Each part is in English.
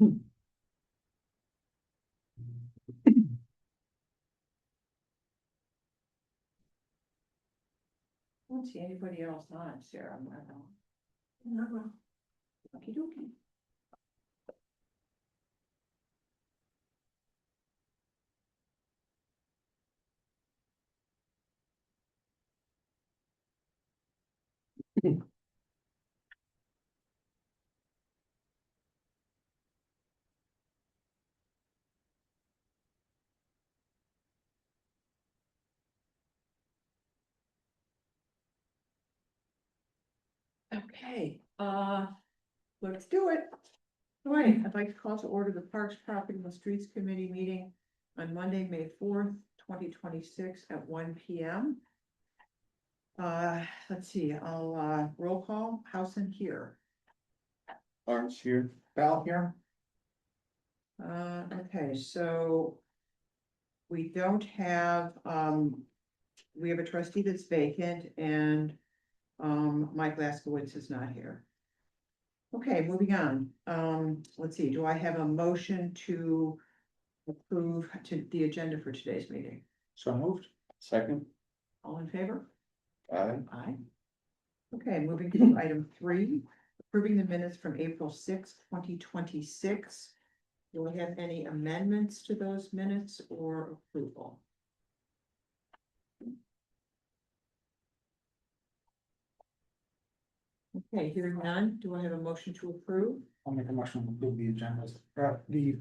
I don't see anybody else on, Sarah. No. Okey dokey. Okay, let's do it. All right, I'd like to call to order the Parks, Property and Streets Committee meeting on Monday, May 4th, 2026 at 1 p.m. Let's see, I'll roll call, Housen here. Barnes here. Val here. Okay, so we don't have, we have a trustee that's vacant and Mike Laskowitz is not here. Okay, moving on. Let's see, do I have a motion to approve to the agenda for today's meeting? So moved. Second. All in favor? Aye. Aye. Okay, moving to item 3, approving the minutes from April 6th, 2026. Do we have any amendments to those minutes or approval? Okay, hearing none, do I have a motion to approve? I'll make a motion to approve the agendas, the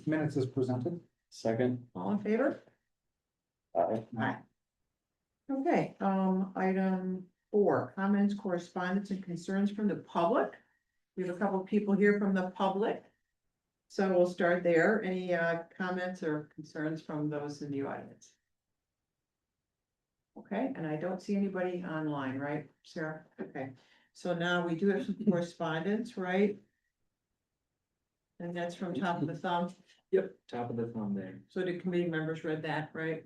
minutes as presented. Second. All in favor? Aye. Aye. Okay, item 4, comments, correspondence, and concerns from the public. We have a couple of people here from the public. So we'll start there. Any comments or concerns from those in the audience? Okay, and I don't see anybody online, right, Sarah? Okay, so now we do have some correspondence, right? And that's from top of the thumb. Yep, top of the thumb there. So the committee members read that, right?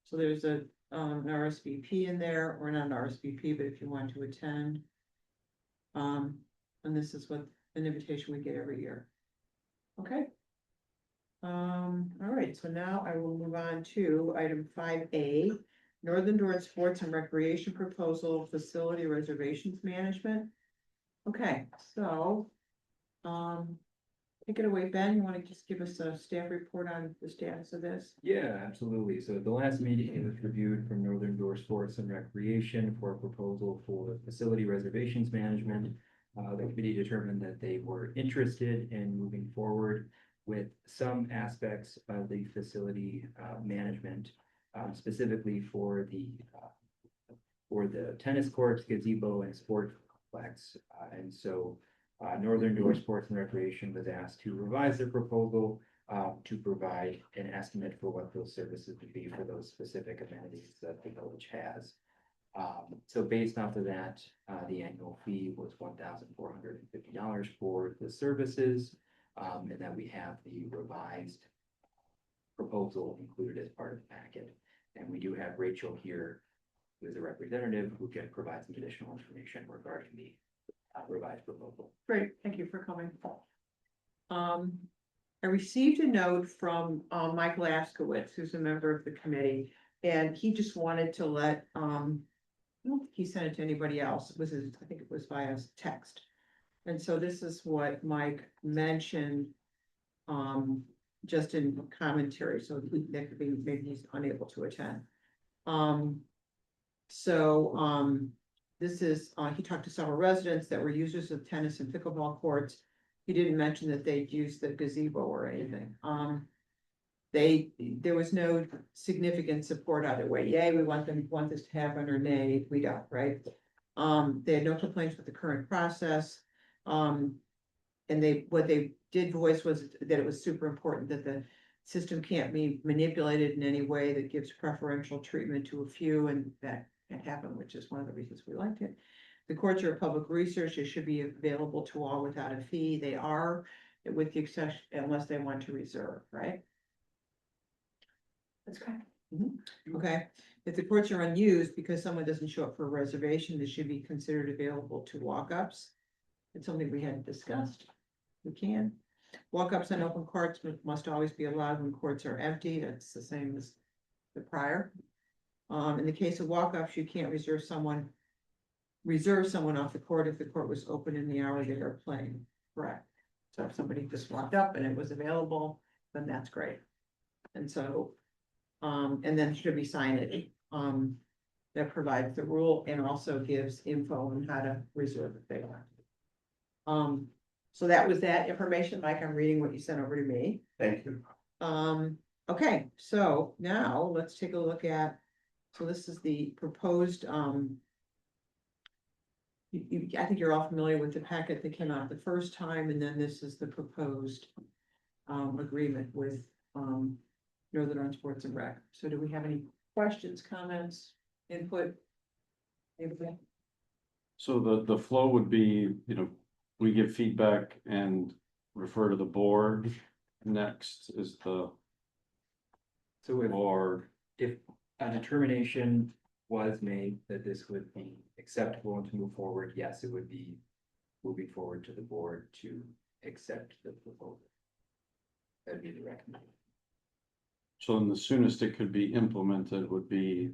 So there's an RSVP in there, or not an RSVP, but if you want to attend. And this is what an invitation we get every year. Okay. All right, so now I will move on to item 5A, Northern Dorn Sports and Recreation Proposal, Facility Reservations Management. Okay, so, take it away, Ben. You want to just give us a staff report on the status of this? Yeah, absolutely. So at the last meeting, it was reviewed from Northern Door Sports and Recreation for a proposal for facility reservations management. The committee determined that they were interested in moving forward with some aspects of the facility management, specifically for the tennis courts, gazebo, and sport complex. And so Northern Door Sports and Recreation was asked to revise their proposal to provide an estimate for what those services would be for those specific amenities that the village has. So based off of that, the annual fee was $1,450 for the services, and then we have the revised proposal included as part of the packet. And we do have Rachel here, who is a representative, who can provide some additional information regarding the revised proposal. Great, thank you for coming. I received a note from Mike Laskowitz, who's a member of the committee, and he just wanted to let, I don't think he sent it to anybody else. It was I think it was via text. And so this is what Mike mentioned, just in commentary, so that could be, maybe he's unable to attend. This is, he talked to several residents that were users of tennis and pickleball courts. He didn't mention that they'd use the gazebo or anything. There was no significant support either way. Yay, we want this to happen, or nay, we don't, right? They had no complaints with the current process. And what they did voice was that it was super important that the system can't be manipulated in any way that gives preferential treatment to a few, and that can happen, which is one of the reasons we liked it. The courts are a public research. It should be available to all without a fee. They are, with the exception, unless they want to reserve, right? That's correct. Okay, if the courts are unused because someone doesn't show up for a reservation, they should be considered available to walk-ups. It's something we hadn't discussed. We can. Walk-ups on open courts must always be allowed when courts are empty. That's the same as the prior. In the case of walk-ups, you can't reserve someone off the court if the court was open in the hour they are playing, correct? So if somebody just walked up and it was available, then that's great. And so, and then should be signage, that provides the rule and also gives info on how to reserve if they want. So that was that information, Mike, I'm reading what you sent over to me. Thank you. Okay, so now let's take a look at, so this is the proposed, I think you're all familiar with the packet that came out the first time, and then this is the proposed agreement with Northern Ireland Sports and Rec. So do we have any questions, comments, input? Anybody? So the flow would be, we give feedback and refer to the board. Next is the So if board. if a determination was made that this would be acceptable and to move forward, yes, it would be moving forward to the board to accept the proposal. That'd be the recommendation. So then the soonest it could be implemented would be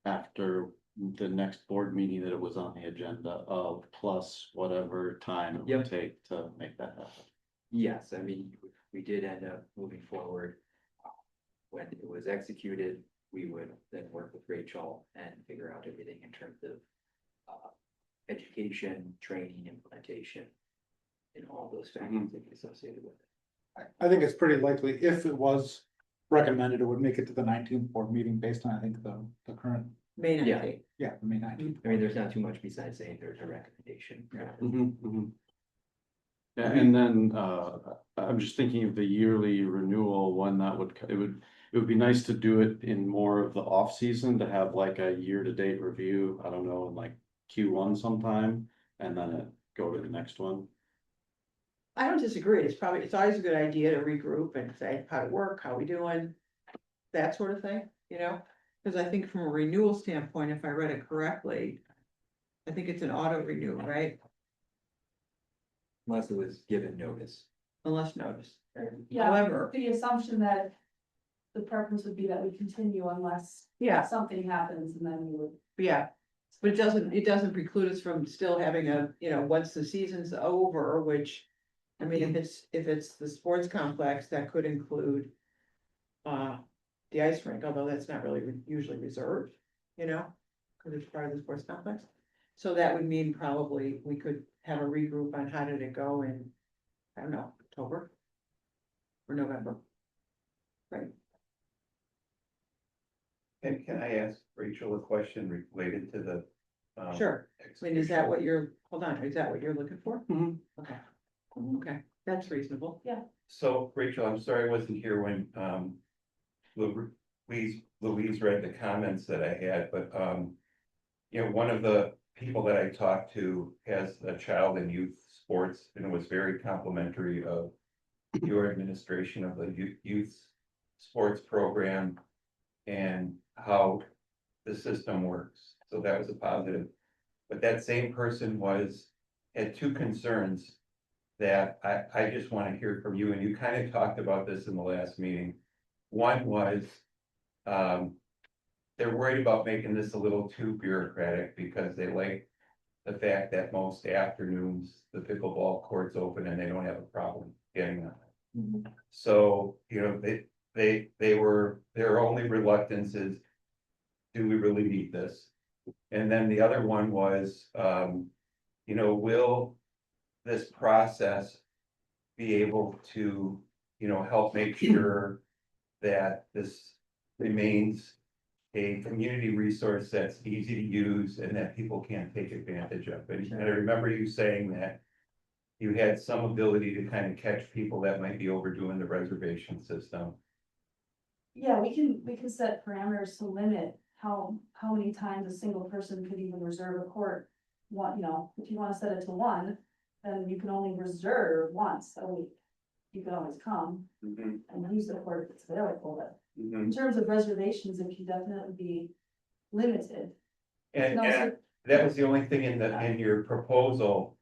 after the next board meeting that it was on the agenda of plus whatever time it would Yep. take to make that happen. Yes, I mean, we did end up moving forward. When it was executed, we would then work with Rachel and figure out everything in terms of education, training, implementation, and all those factors that get associated with it. I think it's pretty likely if it was recommended, it would make it to the 19th board meeting based on, I think, the current, May Yeah. 19th. the May 19th. I mean, there's not too much besides saying there's a recommendation. Yeah, and then I'm just thinking of the yearly renewal, when that would, it would be nice to do it in more of the off season, to have like a year-to-date review, I don't know, in like Q1 sometime, and then it go to the next one. I don't disagree. It's always a good idea to regroup and say how to work, how we doing, that sort of thing, Because I think from a renewal standpoint, if I read it correctly, I think it's an auto renew, right? Unless it was given notice. Unless notice. Yeah, However, the assumption that the preference would be that we continue unless yeah, something happens and then we would. yeah. But it doesn't preclude us from still having once the season's over, which, I mean, if it's the sports complex, that could include the ice rink, although that's not really usually reserved, because it's part of the sports complex. So that would mean probably we could have a regroup on how did it go in, I don't know, October or November. Right. And can I ask Rachel a question related to the? Sure. I mean, is that what you're, hold on, is that what you're looking for? Mhm. Okay. Okay, that's reasonable. So Rachel, I'm sorry I wasn't here when Louise read the comments that I had, but one of the people that I talked to has a child in youth sports, and it was very complimentary of your administration of the youth sports program and how the system works. So that was a positive. But that same person had two concerns that I just want to hear from you, and you kind of talked about this in the last meeting. One was, they're worried about making this a little too bureaucratic because they like the fact that most afternoons, the pickleball court's open and they don't have a problem getting them. So, their only reluctance is, do we really need this? And then the other one was, will this process be able to, help make sure that this remains a community resource that's easy to use and that people can't take advantage of. And I remember you saying that you had some ability to kind of catch people that might be overdoing the reservation system. Yeah, we can set parameters to limit how many times a single person could even reserve a court. If you wanna set it to one, then you can only reserve once a week. You can always come and use the court if it's available, but in terms of reservations, it can definitely be limited. And No, so- that was the only thing in your proposal.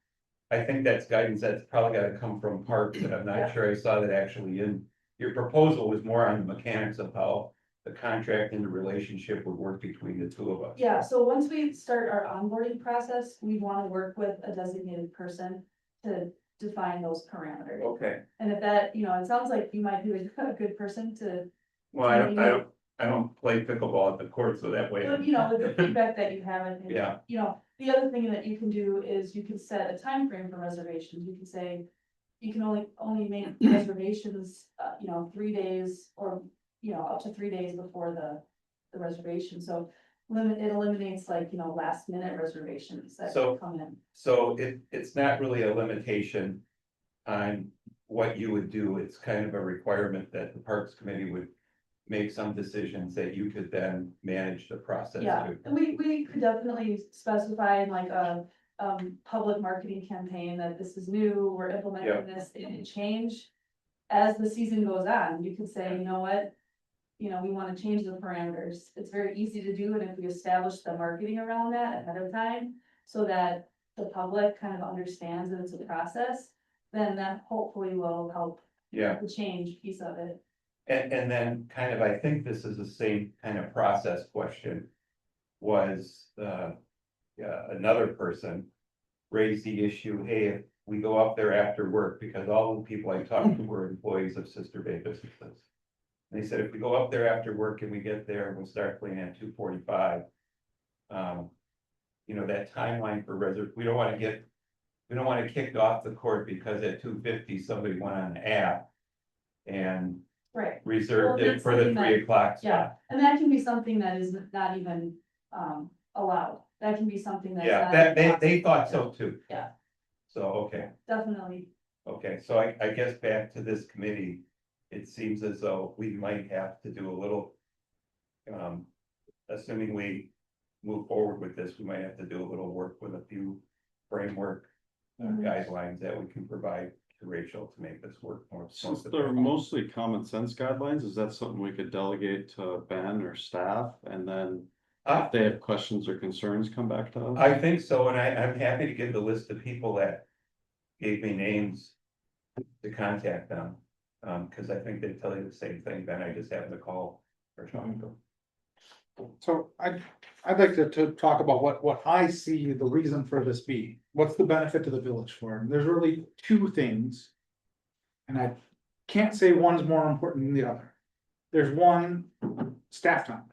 I think that's guidance that's probably gotta come from parks, and I'm Yeah. not sure I saw that actually in. Your proposal was more on the mechanics of how the contract and the relationship would work between the two of us. Yeah, so once we start our onboarding process, we wanna work with a designated person to define those parameters. Okay, And if that, it sounds like you might be a good person to, well, I don't play pickleball at the court, so that way. but, with the feedback that you have, and, Yeah. the other thing that you can do is you can set a time frame for reservations. You can say, you can only make reservations, 3 days or, up to 3 days before the reservation. So it eliminates last minute reservations that So- come in. So it's not really a limitation on what you would do, it's kind of a requirement that the Parks Committee would make some decisions that you could then manage the process Yeah, to. and we could definitely specify in like a, public marketing campaign that this is new, we're implementing this, it can change. As the season goes on, you could say, you know what? We wanna change the parameters, it's very easy to do, and if we establish the marketing around that ahead of time. So that the public kind of understands that it's a process, then that hopefully will help Yeah, the change piece of it. and then kind of, I think this is the same kind of process question. Was, another person raised the issue, hey, if we go up there after work, because all the people I talked to were employees of Sister Bay businesses. They said, if we go up there after work and we get there, and we'll start playing at 2:45. That timeline for we don't want to kick off the court because at 2:50 somebody went on the app. And Right. reserved Well, it that's for the something that- 3 o'clock Yeah, spot. and that can be something that is not even, allowed, that can be something that's. Yeah, not that, even they thought possible. so too. Yeah. So, okay, Definitely, so I guess back to this committee, it seems as though we might have to do a little. Assuming we move forward with this, we might have to do a little work with a few framework. Mhm. Guidelines that we can provide to Rachel to make this work more. Since they're mostly common sense guidelines, is that something we could delegate to Ben or staff, and then if they have questions or concerns, come back to us? I think so, and I'm happy to give the list of people that gave me names to contact them. Cause I think they tell you the same thing, Ben, I just happened to call or talk to them. So I'd like to talk about what I see the reason for this be. What's the benefit to the village for? And there's really two things. And I can't say one's more important than the other. There's one, staff time.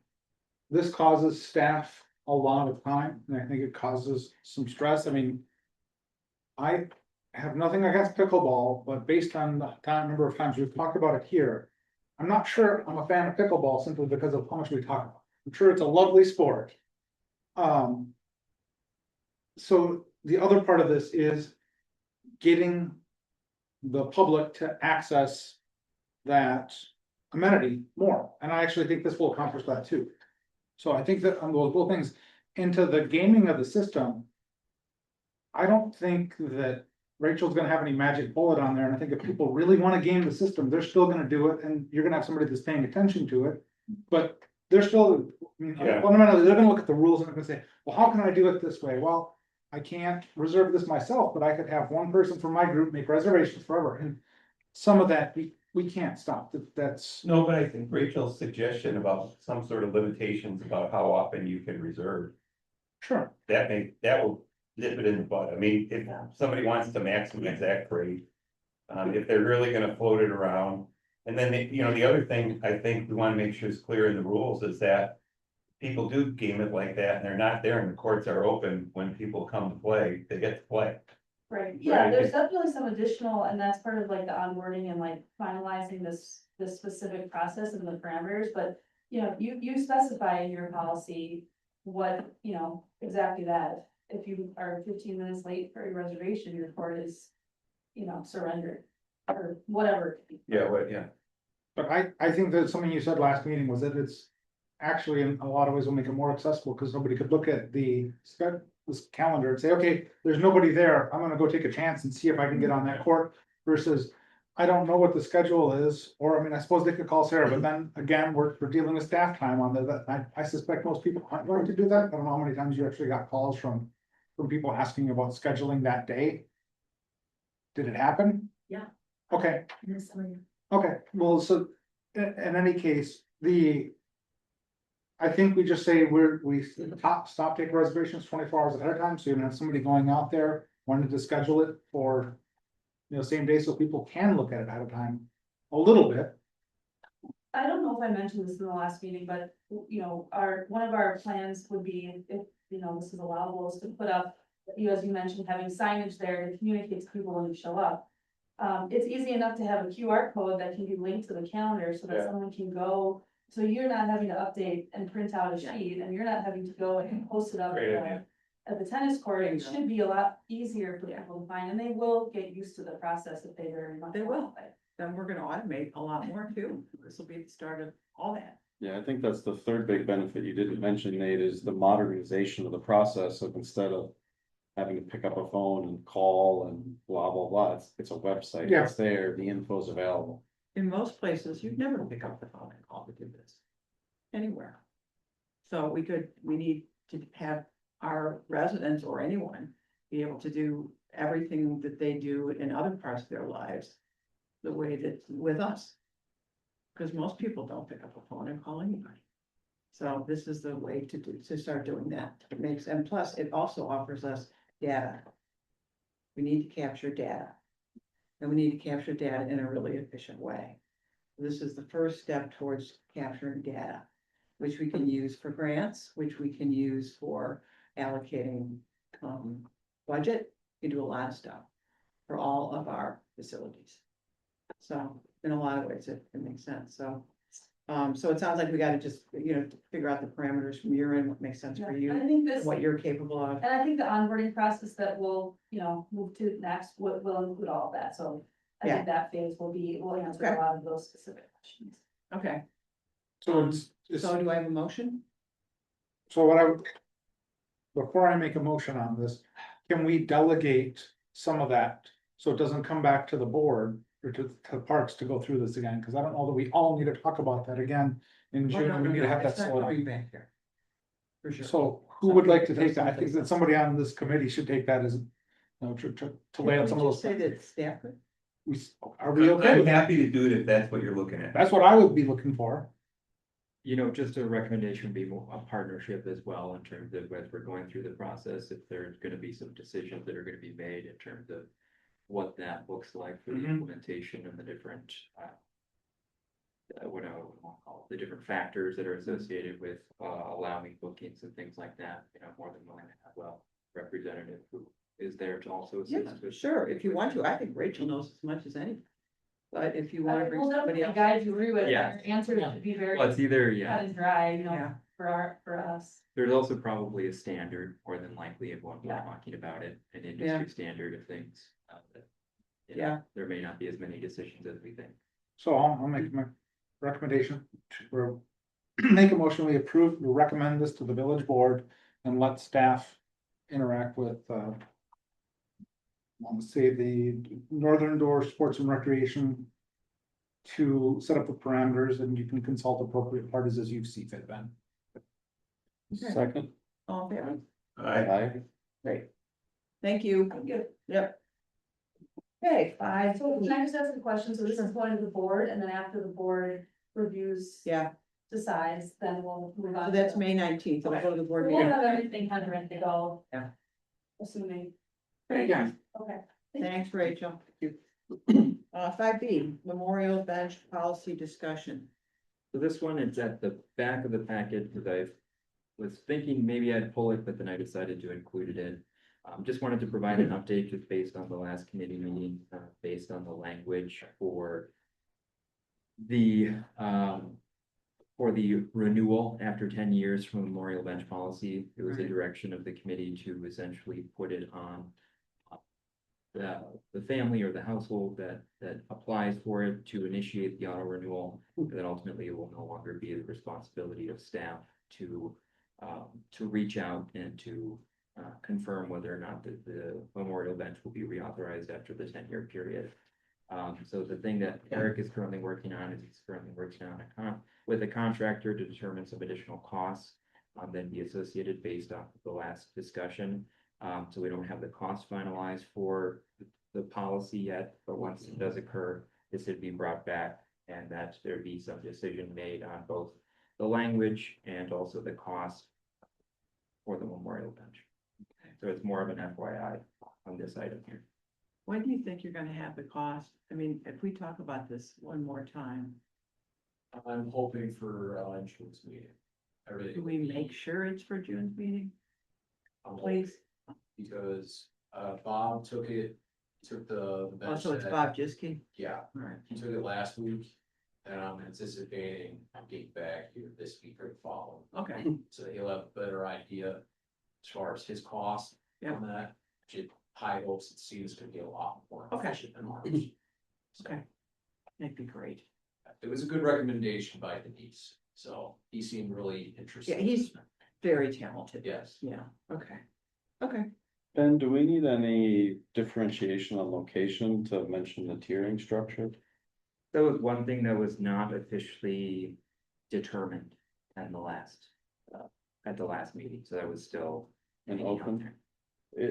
This causes staff a lot of time, and I think it causes some stress. I mean, I have nothing against pickleball, but based on the number of times we've talked about it here, I'm not sure I'm a fan of pickleball simply because of how much we talk about it. I'm sure it's a lovely sport. So the other part of this is getting the public to access that amenity more, and I actually think this will accomplish that too. So I think that on those both things, into the gaming of the system. I don't think that Rachel's gonna have any magic bullet on there, and I think if people really wanna game the system, they're still gonna do it, and you're gonna have somebody that's paying attention to it. But they're still, I mean, Yeah. fundamentally, they're gonna look at the rules and they're gonna say, well, how can I do it this way? Well, I can't reserve this myself, but I could have one person from my group make reservations forever, and some of that, we can't stop, that's. No, but I think Rachel's suggestion about some sort of limitations about how often you can reserve, Sure. that will nip it in the bud. I mean, if somebody wants to maximize that rate. If they're really gonna float it around, and then, the other thing I think we wanna make sure is clear in the rules is that. People do game it like that, and they're not there, and the courts are open when people come to play, they get to play. right, yeah, Right. there's definitely some additional, and that's part of like the onboarding and like finalizing this specific process and the parameters, but. You specify in your policy what, exactly that, if you are 15 minutes late for your reservation, your court is. Surrendered, or whatever. Yeah. But I think that something you said last meeting was that it's actually in a lot of ways will make it more accessible, because somebody could look at this calendar and say, okay, there's nobody there, I'm gonna go take a chance and see if I can get on that court, versus I don't know what the schedule is, or I mean, I suppose they could call Sarah, but then again, we're dealing with staff time on that. I suspect most people aren't going to do that. I don't know how many times you actually got calls from people asking about scheduling that day. Did it happen? Yeah. Okay, In the summer. okay, well, so, in any case, I think we just say we stop taking reservations 24 hours ahead of time, so you don't have somebody going out there wanting to schedule it for. Same day, so people can look at it ahead of time, a little bit. I don't know if I mentioned this in the last meeting, but, one of our plans would be, if, this is allowable, is to put up, as you mentioned, having signage there to communicate to people when you show up. It's easy enough to have a QR code that can be linked to the calendar so that Yeah. someone can go, so you're not having to update and print out a sheet, and you're not having to go and post it up Great idea. at the tennis court. It should be a lot easier for Yeah. people to find, and they will get used to the process if they very much. They will. want it. Then we're gonna automate a lot more too. This will be the start of all that. Yeah, I think that's the third big benefit you didn't mention, Nate, is the modernization of the process of instead of. Having to pick up a phone and call and blah, blah, blah, it's a website, Yeah. it's there, the info's available. In most places, you'd never pick up the phone and call to do this. Anywhere. So we need to have our residents or anyone be able to do everything that they do in other parts of their lives. The way that with us. Because most people don't pick up a phone and call anybody. So this is the way to start doing that. It makes, and plus it also offers us data. We need to capture data. And we need to capture data in a really efficient way. This is the first step towards capturing data, which we can use for grants, which we can use for allocating budget. We do a lot of stuff for all of our facilities. So in a lot of ways, it makes sense. So it sounds like we gotta just, figure out the parameters from your end, what makes sense for Yeah, I you, think this, what you're capable of. and I think the onboarding process that we'll, move to next will include all of that, so. I think that phase will answer Okay. a lot of those specific questions. Okay, So it's, so do I have a motion? so what I would. Before I make a motion on this, can we delegate some of that, so it doesn't come back to the board? Or to parks to go through this again, because I don't know that we all need to talk about that again in Oh, June, no, we no, need to no, have that it's not slowed coming down. back here. For sure. So who would like to Something- take that? I think that somebody on this committee should take that as, to lay out some of those. Say that staff could. Are we okay I'm with that? happy to do it if that's what you're looking at. That's what I would be looking for. Just a recommendation would be more a partnership as well in terms of as we're going through the process, if there's gonna be some decisions that are gonna be made in terms of what that looks like for the Mhm. implementation and the different, what I would want to call it, the different factors that are associated with, allowing bookings and things like that, more than willing to have a representative who is there to also Yeah, assist with. sure, if you want to, I think Rachel knows as much as anything. But if you wanna bring We'll somebody definitely else. guide you through it, Yeah. your answers should be very Well, cut it's either, and dry, Yeah, for us. there's also probably a standard, more than likely, of what we're Yeah. talking about it, an Yeah. industry standard of things. That, Yeah. There may not be as many decisions as we think. So I'll make my recommendation to make a motion, we approve, we recommend this to the village board and let staff interact with, I want to say the Northern Door Sports and Recreation to set up the parameters, and you can consult appropriate parties as you see fit, Ben. Okay. Second. all in favor? Aye. Great. Thank you. Thank you. Yep. Okay, So can I just ask a question? So this is going to the board, and then after the board reviews, yeah, decides, then we'll move on. so that's to- May 19th, so we'll go to the board We'll meeting. have everything kind of ready to go. Yeah. Assuming, Yeah. okay. Thanks, Rachel. 5B, Memorial Bench Policy Discussion. So this one, it's at the back of the packet, because I was thinking maybe I'd pull it, but then I decided to include it in. Just wanted to provide an update just based on the last committee meeting, based on the language for the renewal after 10 years from Memorial Bench policy. It was a Right. direction of the committee to essentially put it on the family or the household that applies for it to initiate the auto renewal. And then ultimately it will no longer be the responsibility of staff to reach out and to confirm whether or not the memorial bench will be reauthorized after the 10-year period. So the thing that Eric is currently working on is he's currently working on with a contractor to determine some additional costs then be associated based off of the last discussion. So we don't have the cost finalized for the policy yet, but once it does occur, this would be brought back and that there be some decision made on both the language and also the cost for the memorial bench. So it's more of an FYI on this item here. When do you think you're gonna have the cost? I mean, if we talk about this one more time, I'm hoping for June's meeting. I really. do we make sure it's for June's meeting, I'm hoping, please? because Bob took the bench. Also, it's that- Bob Jiski. Yeah, All right. he took it last week, and I'm anticipating I'm getting back here this week or the following. Okay, So he'll have a better idea as far as his cost Yeah. on that. Which high hopes and see it's gonna be a lot more Okay. efficient than ours. So, okay. That'd be great. it was a good recommendation by Denise, so he seemed really interested. Yeah, he's very talented. Yes. Yeah, okay. Okay, Ben, do we need any differentiation on location to mention the tiering structure? That was one thing that was not officially determined at the last meeting, so that was still. And hanging out open? there.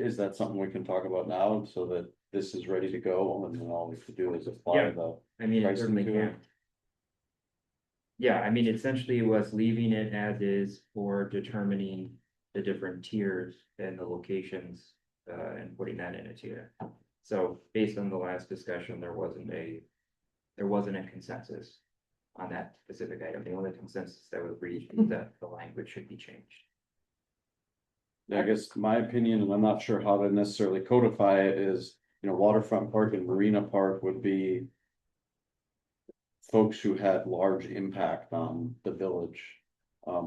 Is that something we can talk about now so that this is ready to go and then all we have to do is apply Yeah. the I mean, it pricing certainly to can. it? Yeah, I mean, essentially it was leaving it as is for determining the different tiers and the locations, and putting that in a tier. So based on the last discussion, there wasn't a consensus on that specific item. The only consensus that was reached was that the language should be changed. I guess my opinion, and I'm not sure how to necessarily codify it, is, waterfront park and marina park would be. Folks who had large impact on the village,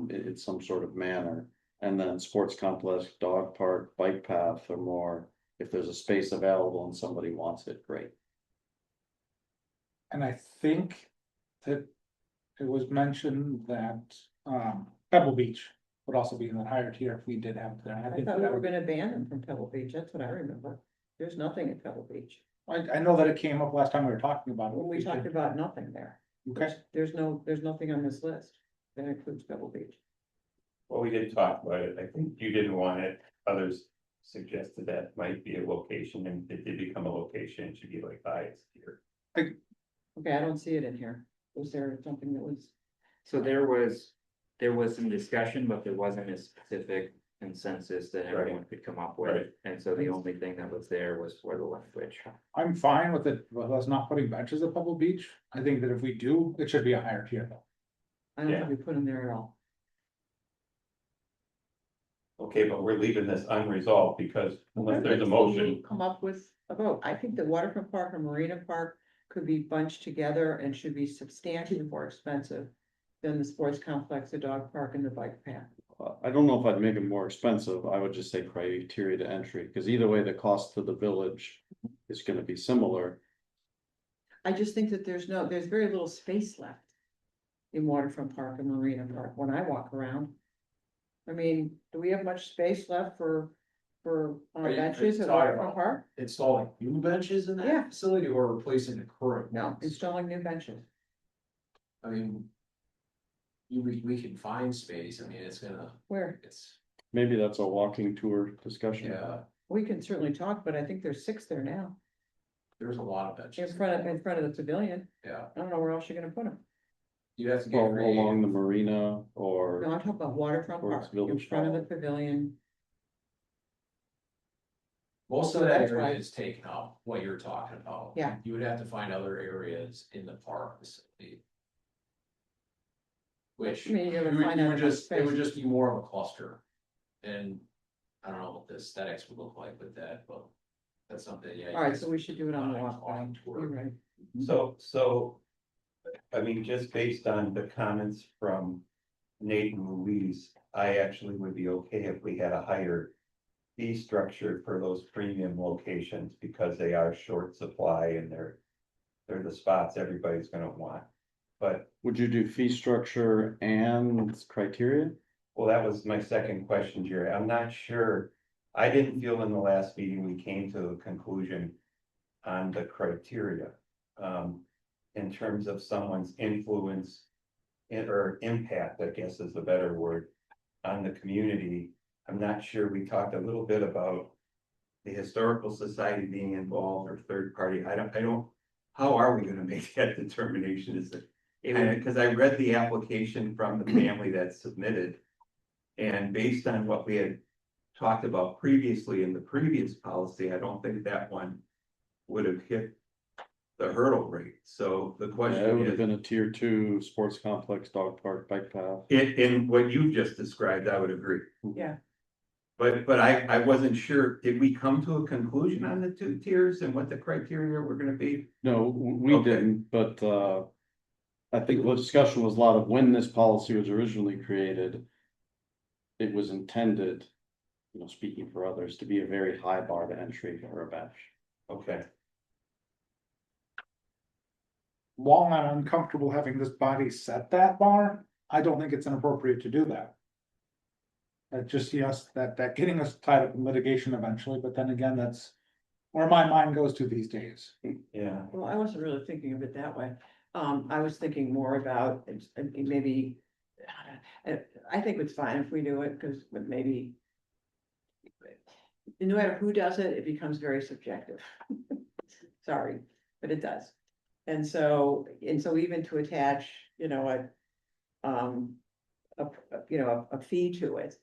in some sort of manner. And then sports complex, dog park, bike path, or more, if there's a space available and somebody wants it, great. And I think that it was mentioned that, Pebble Beach would also be in that higher tier if we did have it there. And I I think thought we that were would, gonna ban them from Pebble Beach, that's what I remember. There's nothing at Pebble Beach. I know that it came up last time we were talking about it. When we talked about nothing there. Okay, There's nothing on this list that includes Pebble Beach. Well, we did talk about it. I think you didn't want it. Others suggested that might be a location and it did become a location. It should be like highest here. Okay, I don't see it in here. Was there something that was? So there was some discussion, but there wasn't a specific consensus that Right. everyone could come up with. Right. And so the only thing that was there was for the language. I'm fine with it, with us not putting benches at Pebble Beach. I think that if we do, it should be a higher tier though. I don't Yeah. think we put them there at all. Okay, but we're leaving this unresolved because unless there's a We'll motion, come up with a vote. I think the waterfront park and marina park could be bunched together and should be substantially more expensive than the sports complex, the dog park and the bike path. I don't know if I'd make it more expensive, I would just say criteria to entry, because either way, the cost to the village is gonna be similar. I just think that there's very little space left in waterfront park and marina park when I walk around. I mean, do we have much space left for Are you benches at talking waterfront about park? Installing new benches in Yeah. that facility or replacing the current No, ones? installing new benches. I mean. We can find space, I mean, Where? it's, Maybe that's a walking tour discussion. yeah, We can certainly talk, but I think there's 6 there now, there's a lot of in benches. front of the pavilion. Yeah, I don't know where else you're gonna put them. you have to get Well, along the creative. marina or, No, I'm talking about waterfront Towards park, in Village front of the Hall. pavilion. Most of that That's area right. is taken up, what you're talking about. Yeah. You would have to find other areas in the park facility. Which, I mean, you're gonna you would- find you out would about just, it would space. just be more of a cluster. And I don't know what the aesthetics would look like with that, but that's something, yeah. you All right, guys so we should do it on the can walk. walking tour. You're right. so. I mean, just based on the comments from Nate and Louise, I actually would be okay if we had a higher fee structure for those premium locations because they are short supply and they're the spots everybody's gonna want. But, would you do fee structure and criteria? well, that was my second question, Jerry. I'm not sure. I didn't feel in the last meeting we came to a conclusion on the criteria. In terms of someone's influence or impact, I guess is the better word, on the community. I'm not sure. We talked a little bit about the historical society being involved or third party, I don't, how are we gonna make that determination? Is it? Cause I read the application from the family that submitted. And based on what we had talked about previously in the previous policy, I don't think that one would have hit the hurdle rate. So the Yeah, it question would have is, been a tier 2 sports complex, dog park, bike path. in what you just described, I would agree. Yeah. But I wasn't sure, did we come to a conclusion on the 2 tiers and what the criteria were gonna be? No, we Okay. didn't, but I think the discussion was a lot of when this policy was originally created. It was intended, speaking for others, to be a very high bar to entry for a bench. Okay, While I'm uncomfortable having this body set that bar, I don't think it's inappropriate to do that. That just, yes, that getting us tied up in litigation eventually, but then again, that's where my mind goes to these days. yeah, Well, I wasn't really thinking of it that way. I was thinking more about, maybe, I think it's fine if we do it, because maybe. No matter who does it, it becomes very subjective. Sorry, but it does. And so even to attach, a fee to it.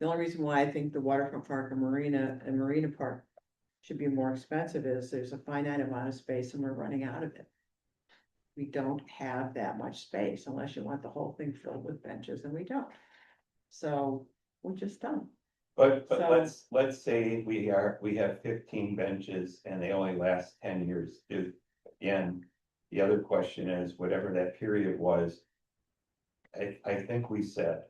The only reason why I think the waterfront park and marina park should be more expensive is there's a finite amount of space and we're running out of it. We don't have that much space unless you want the whole thing filled with benches, and we don't. So we just don't. but So- let's say we have 15 benches and they only last 10 years. Again, the other question is, whatever that period was. I think we said.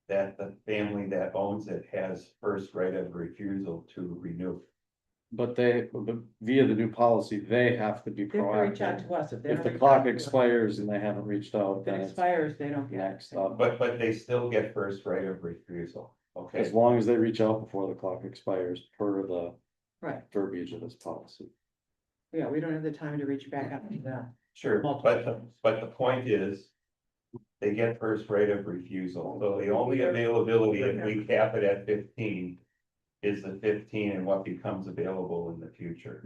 That the family that owns it has first right of refusal to renew. But via the new policy, they have to be They have to reach out proactive. to us if they If don't the reach clock out to us. expires and they haven't reached out, If then it it's expires, they don't get next it. up. But they still get first right of refusal, okay? As long as they reach out before the clock expires per the Right, verbiage of this policy. yeah, we don't have the time to reach back out to them. Sure, Multiple. but the point is. They get first right of refusal, so the only availability, if we cap it at 15. Is the 15 and what becomes available in the future.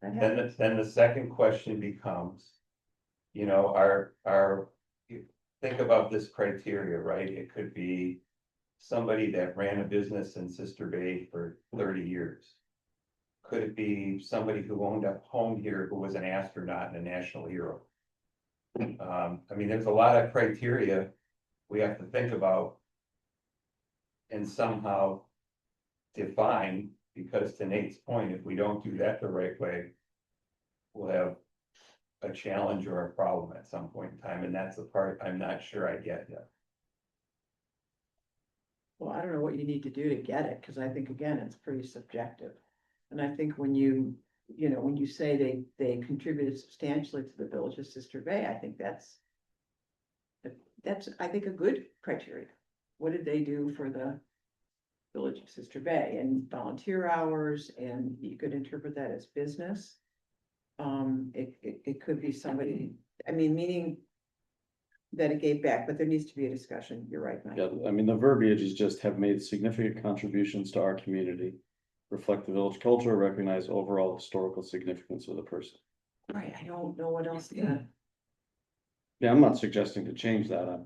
That Then happens. then the second question becomes. Think about this criteria, right? It could be. Somebody that ran a business in Sister Bay for 30 years. Could it be somebody who owned a home here who was an astronaut and a national hero? I mean, there's a lot of criteria we have to think about. And somehow define, because to Nate's point, if we don't do that the right way. We'll have a challenge or a problem at some point in time, and that's the part I'm not sure I get yet. Well, I don't know what you need to do to get it, because I think, again, it's pretty subjective. And I think when you say they contributed substantially to the village of Sister Bay, I think that's, I think, a good criteria. What did they do for the village of Sister Bay, and volunteer hours, and you could interpret that as business. It could be somebody, I mean, meaning that it gave back, but there needs to be a discussion. You're right, Mike. Yeah, I mean, the verbiage is just have made significant contributions to our community. Reflect the village culture, recognize overall historical significance of the person. Right, I don't know what else to. Yeah, I'm not suggesting to change that, I'm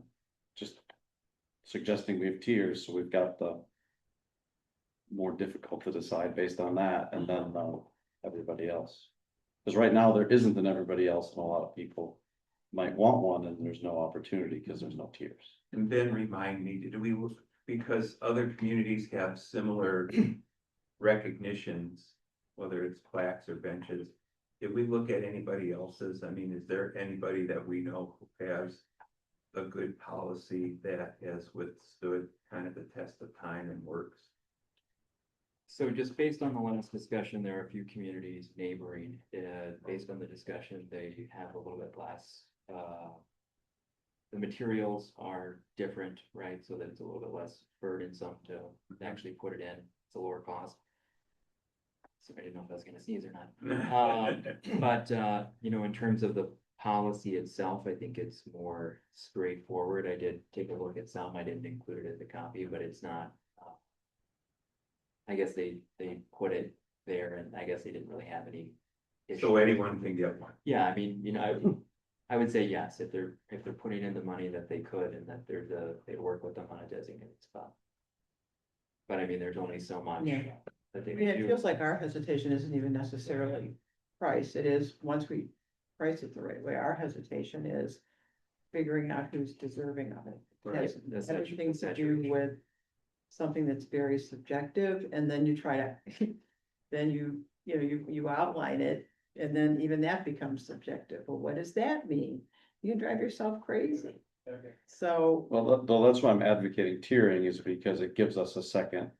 just suggesting we have tiers, so we've got the. More difficult to decide based on that, and then everybody else. Because right now there isn't an everybody else, and a lot of people might want one, and there's no opportunity because there's no tiers. And then remind me, did we, because other communities have similar recognitions, whether it's plaques or benches. Did we look at anybody else's? I mean, is there anybody that we know who has a good policy that has withstood kind of the test of time and works? So just based on the last discussion, there are a few communities neighboring, based on the discussion, they have a little bit less, the materials are different, right? So that it's a little bit less burdensome to actually put it in, it's a lower cost. So I didn't know if I was gonna sneeze or not. But in terms of the policy itself, I think it's more straightforward. I did take a look at some, I didn't include it in the copy, but it's not. I guess they put it there and I guess they didn't really have any. So issue. anyone can get one. Yeah, I mean, I would say yes, if they're putting in the money that they could and that they work with them on a designated spot. But I mean, there's only so much Yeah. that they I mean, can it do. feels like our hesitation isn't even necessarily price, it is, once we price it the right way, our hesitation is figuring out who's deserving of it. It has That's everything to do saturation. with something that's very subjective, and then you try to, then you outline it, and then even that becomes subjective. Well, what does that mean? You can drive yourself crazy. So, Well, that's why I'm advocating tiering is because it gives us a second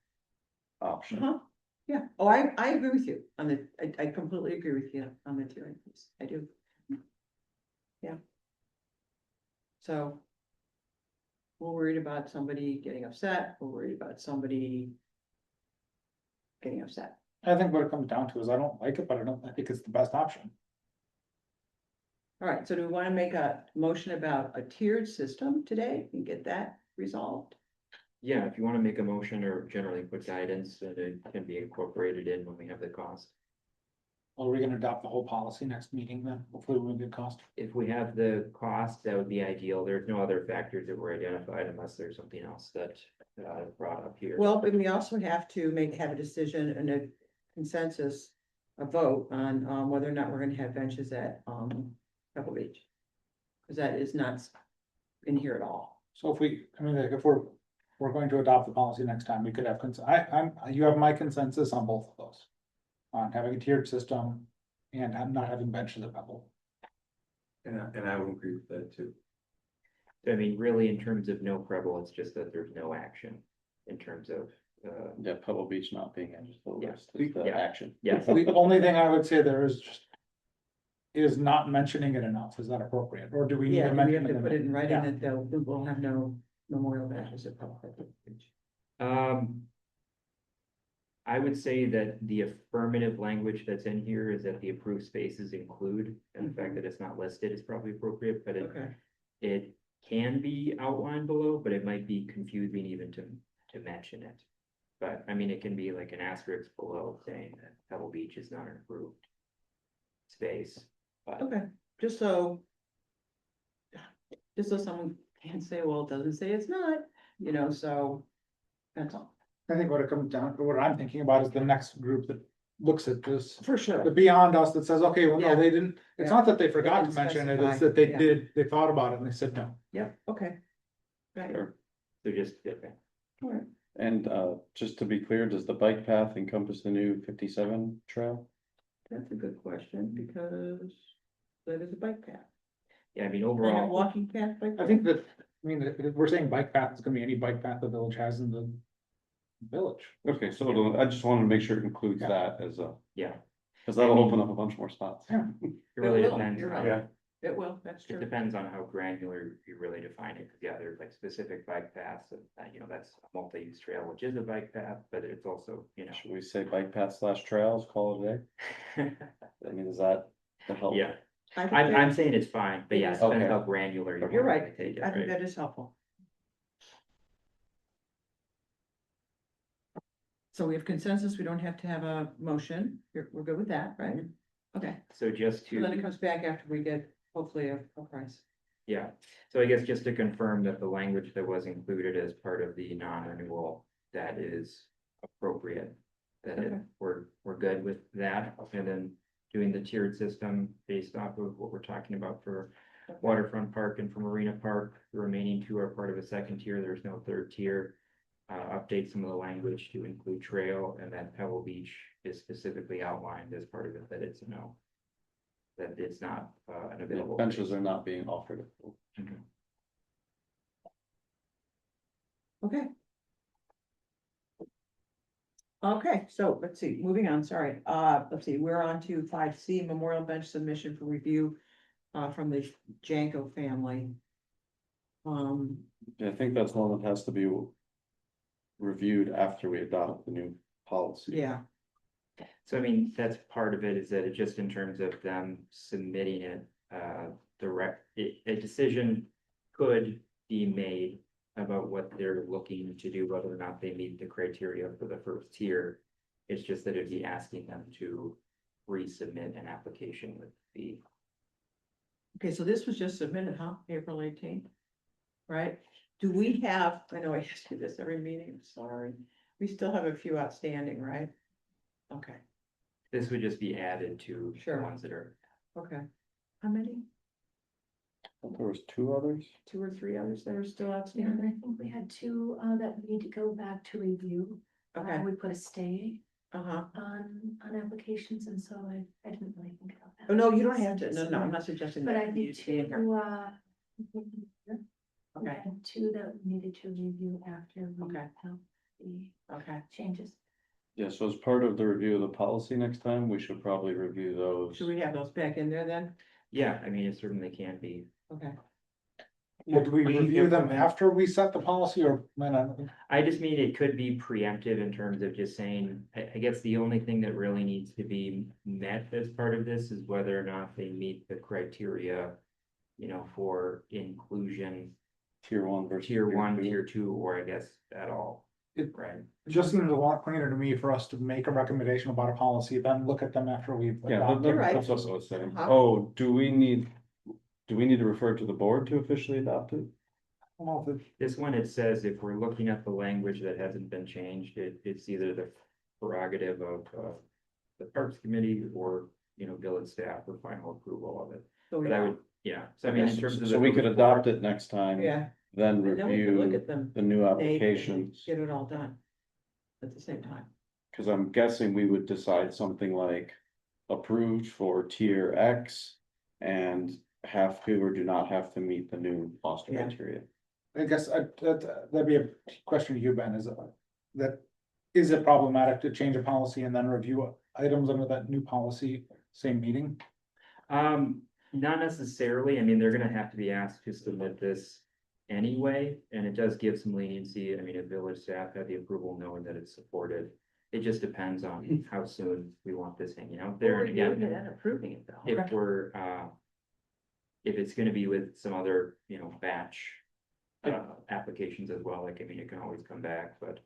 option. uh-huh, yeah, oh, I agree with you on I completely agree with you on the tiering piece, I do. Yeah. So. We're worried about somebody getting upset, we're worried about somebody getting upset. I think what it comes down to is I don't like it, but I think it's the best option. All right, so do we want to make a motion about a tiered system today and get that resolved? Yeah, if you want to make a motion or generally put guidance, that it can be incorporated in when we have the cost. Are we gonna adopt the whole policy next meeting then? Hopefully we get cost. If we have the cost, that would be ideal. There's no other factors that were identified unless there's something else that brought up here. Well, but we also have to have a decision and a consensus, a vote on, whether or not we're gonna have benches at, Pebble Beach. Because that is not in here at all. So if we're going to adopt the policy next time, we could have you have my consensus on both of those. On having a tiered system and not having benches at Pebble. And I would agree with that too. I mean, really, in terms of no Preble, it's just that there's no action in terms of, Yeah, Pebble Beach not being in the Yeah. list is the Yeah. action. yes. The only thing I would say there is not mentioning it enough. Is that appropriate? Or do we need Yeah, to we mention have it? to put it in writing Yeah. that we'll have no memorial benches at Pebble Beach. I would say that the affirmative language that's in here is that the approved spaces include, and the fact that it's not listed is probably appropriate, but Okay, it can be outlined below, but it might be confusing even to mention it. But I mean, it can be like an asterisk below saying that Pebble Beach is not an approved space. But okay, just so someone can't say, well, it doesn't say it's not, so that's all. I think what it comes down to, what I'm thinking about is the next group that looks at this. For sure. The beyond us that says, okay, well, Yeah. no, they didn't, it's Yeah. not that they forgot to didn't mention it, it's specify, that they yeah. did, they thought about it and they said no. Yep, okay. Right, Sure. so just, okay. all right. And just to be clear, does the bike path encompass the new 57 trail? That's a good question, because that is a bike path. Yeah, I mean, And a overall, walking path, bike I path? think that, if we're saying bike path, it's gonna be any bike path the village has in the village. Okay, so I just wanted to make sure it includes Yeah. that as a, yeah, because that'll I mean- open up a bunch more spots. Yeah. it really will, depends. you're on- right. It will, that's It true. depends on how granular you really define it, because yeah, there's like specific bike paths, and that's a multi-use trail, which is a bike path, but it's also, Should we say bike path / trails, call it a day? I mean, is that the help? Yeah, I think I'm saying it's fine, but It yeah, it is. depends Okay. how granular you You're wanna right, take it, I think right? that is helpful. So we have consensus, we don't have to have a motion, we're good with that, right? Okay, So just so then it to, comes back after we get hopefully a price. yeah, so I guess just to confirm that the language that was included as part of the non-renewal, that is appropriate. That Okay. we're good with that, and then doing the tiered system based off of what we're talking about for Waterfront Park and for Marina Park. The remaining two are part of a second tier, there's no third tier. Update some of the language to include trail, and then Pebble Beach is specifically outlined as part of it, that it's a no. That it's not an Yeah, available. benches space. are not being offered. Mhm. Okay. Okay, so let's see, moving on, sorry, let's see, we're on to 5C, Memorial Bench submission for review, from the Janko family. Yeah, I think that's one that has to be reviewed after we adopt the new policy. Yeah, So I mean, that's part of it, is that it just in terms of them submitting it, a decision could be made about what they're looking to do, whether or not they meet the criteria for the first tier. It's just that it'd be asking them to resubmit an application with the, Okay, so this was just submitted, huh, April 18th? Right? Do we have, I know I ask you this every meeting, sorry, we still have a few outstanding, right? Okay, this would just be added to the Sure. ones that are. okay. How many? There was two others. 2 or 3 others that are still Yeah, but I outstanding? think we had two, that we need to go back to review. Okay, We put a stay uh-huh. on applications, and so I didn't really think about that. Oh, no, you don't have to, no, I'm not suggesting But that. I you think stay in here. we Okay, had two that we needed to review after we Okay. have the okay. changes. Yeah, so as part of the review of the policy next time, we should probably review those. Should we have those back in there then? Yeah, I mean, it certainly can be. Okay, Would we We review them implement- after we set the policy or when? I just mean it could be preemptive in terms of just saying, I guess the only thing that really needs to be met as part of this is whether or not they meet the criteria. You know, for inclusion, Tier one versus. tier one, two. tier two, or I guess at all. It- Right, It just seems a lot cleaner to me for us to make a recommendation about a policy, then look at them after we've. Yeah, adopted You're right. that's what I was saying. Uh-huh. Oh, do we need to refer to the board to officially adopt it? Well, the- this one, it says if we're looking at the language that hasn't been changed, it's either the prerogative of, the Parks Committee or, you know, village staff for final approval of it. so, But I yeah, would, yeah, so I mean, in terms of. So the we could village adopt board, it next time, yeah, then and then we can look review at them. the new Nate, applications. Get it all done at the same time. Cause I'm guessing we would decide something like approved for tier X and have to or do not have to meet the new loss Yeah. criteria. I guess that'd be a question to you, Ben, is it problematic to change a policy and then review items under that new policy, same meeting? Not necessarily, I mean, they're gonna have to be asked to submit this anyway, and it does give some leniency, I mean, if village staff had the approval knowing that it's supported. It just depends on how soon we want this hanging out there, and again, And approving it though. if we're, if it's gonna be with some other, you know, batch. Applications as well, like, I mean, it can always come back, but.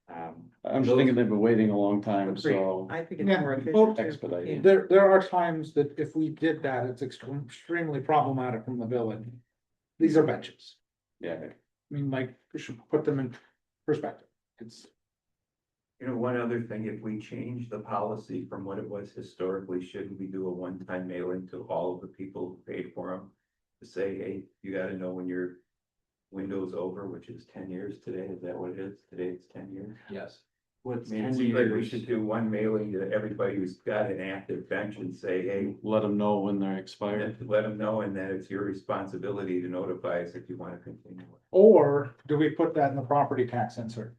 I'm just those- thinking they've been waiting a long time, Agreed. so I think it's Yeah, more well, efficient. too. expedite. Yeah. There are times that if we did that, it's extremely problematic from the village. These are benches. yeah. I mean, like, we should put them in perspective. It's, You know, one other thing, if we change the policy from what it was historically, shouldn't we do a one-time mailing to all of the people who paid for them? To say, hey, you gotta know when your window's over, which is 10 years today, is that what it is? Today it's 10 years. Yes. What's I mean, it 10 seems like we years? should do one mailing to everybody who's got an active bench and say, hey, Let them know when they're expired. let them know, and that it's your responsibility to notify us if you wanna continue. or do we put that in the property tax insert?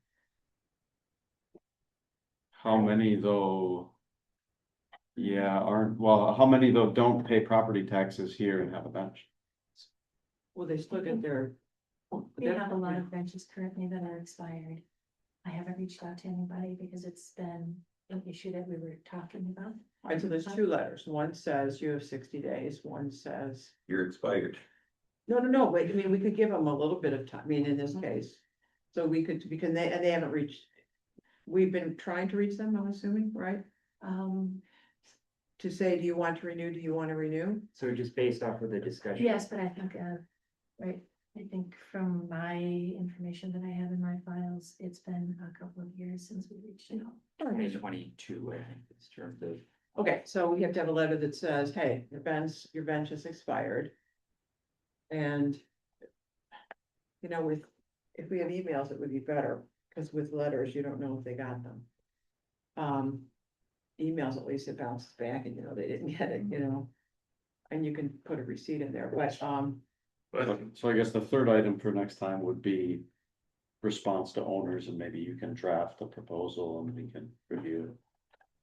How many though? Yeah, how many though don't pay property taxes here and have a bench? Well, they still get their. We have a lot of benches currently that are expired. I haven't reached out to anybody because it's been an issue that we were talking about. Right, so there's 2 letters. One says you have 60 days, one says, You're expired. no, wait, I mean, we could give them a little bit of time, I mean, in this case. So we could, because they haven't reached, we've been trying to reach them, I'm assuming, right? To say, do you want to renew, do you want to renew? So just based off of the discussion. Yes, but I think, right, I think from my information that I have in my files, it's been a couple of years since we reached out. 2022, I think, in terms of. Okay, so we have to have a letter that says, hey, your bench is expired. And. You know, if we have emails, it would be better, because with letters, you don't know if they got them. Emails, at least it bounces back and you know, they didn't get it, you know. And you can put a receipt in there, but, So I guess the third item for next time would be response to owners, and maybe you can draft a proposal and we can review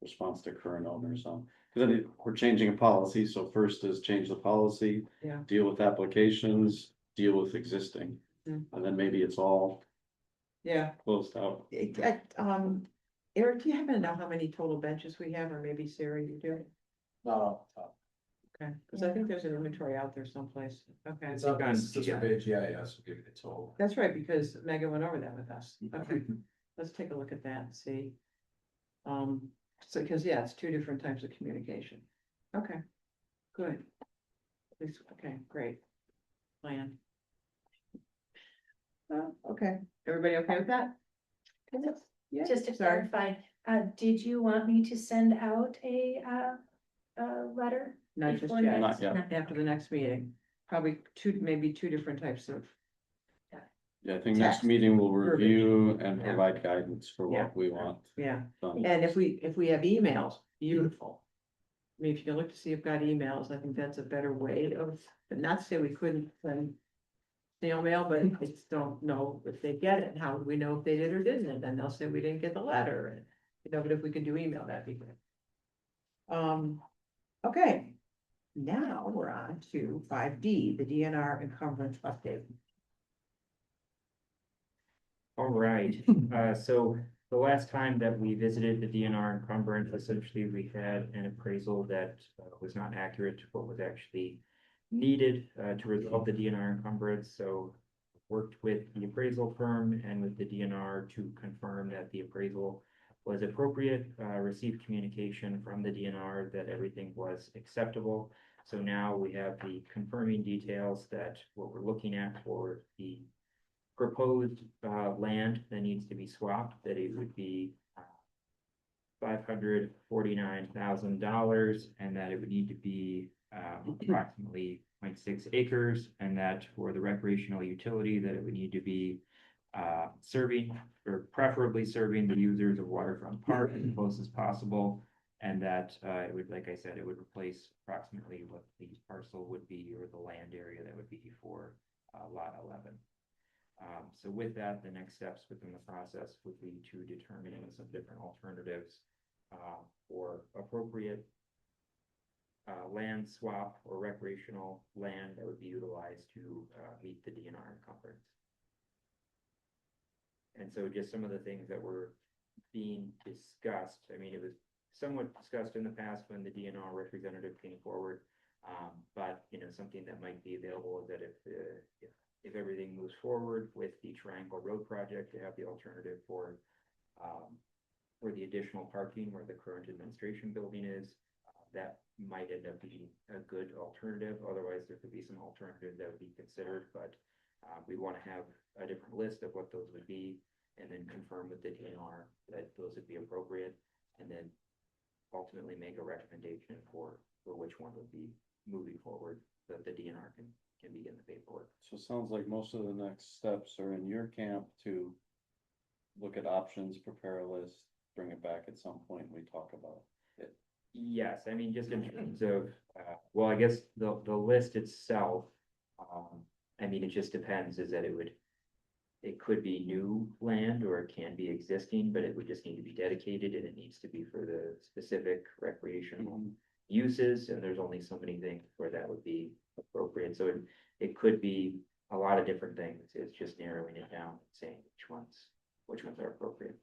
response to current owners on. Cause then we're changing a policy, so first is change the policy. Yeah. Deal with applications, deal with existing, Mm. and then maybe it's all yeah. closed out. Eric, do you happen to know how many total benches we have, or maybe Sarah, you do? Okay, because I think there's an inventory out there someplace, okay. It's up on on Sister Bay GIS, we'll give it a toll. That's right, because Megan went over that with us, okay, let's take a look at that and see. So, because, yeah, it's two different types of communication, okay, good. At least, okay, great. Plan. Okay, everybody okay with that? Yeah, Just to sorry. clarify, did you want me to send out a letter? Not just before yet. next- Not yet. not- After the next meeting, probably maybe two different types of, Yeah, I think next Text. meeting we'll review and Yeah. provide guidance for Yeah. what we want yeah. done. And if we have emails, beautiful. I mean, if you can look to see if got emails, I think that's a better way of, but not to say we couldn't send snail mail, but I just don't know if they get it, and how would we know if they did or didn't, and then they'll say we didn't get the letter, and, but if we could do email, that'd be good. Okay, now we're on to 5D, the DNR encumbrance update. All right, so the last time that we visited the DNR encumbrance, essentially we had an appraisal that was not accurate to what was actually needed to resolve the DNR encumbrance, so worked with the appraisal firm and with the DNR to confirm that the appraisal was appropriate, received communication from the DNR that everything was acceptable. So now we have the confirming details that what we're looking at for the proposed land that needs to be swapped, that it would be $549,000, and that it would need to be approximately 0.6 acres, and that for the recreational utility, that it would need to be serving, or preferably serving, the users of Waterfront Park as close as possible, and that it would, like I said, it would replace approximately what the parcel would be, or the land area that would be for lot 11. So with that, the next steps within the process would be to determine some different alternatives for appropriate land swap or recreational land that would be utilized to meet the DNR encumbrance. And so just some of the things that were being discussed, I mean, it was somewhat discussed in the past when the DNR representative came forward. But, you know, something that might be available is that if everything moves forward with the Triangle Road project, to have the alternative for the additional parking where the current administration building is, that might end up being a good alternative. Otherwise, there could be some alternatives that would be considered, but we want to have a different list of what those would be, and then confirm with the DNR that those would be appropriate, and then ultimately make a recommendation for which one would be moving forward, so that the DNR can begin the paperwork. So it sounds like most of the next steps are in your camp to look at options, prepare a list, bring it back at some point, we talk about it. Yes, I mean, just in terms of, well, I guess the list itself, I mean, it just depends, is that it could be new land or it can be existing, but it would just need to be dedicated, and it needs to be for the specific recreational uses, and there's only so many things where that would be appropriate. So it could be a lot of different things. It's just narrowing it down and saying which ones are appropriate.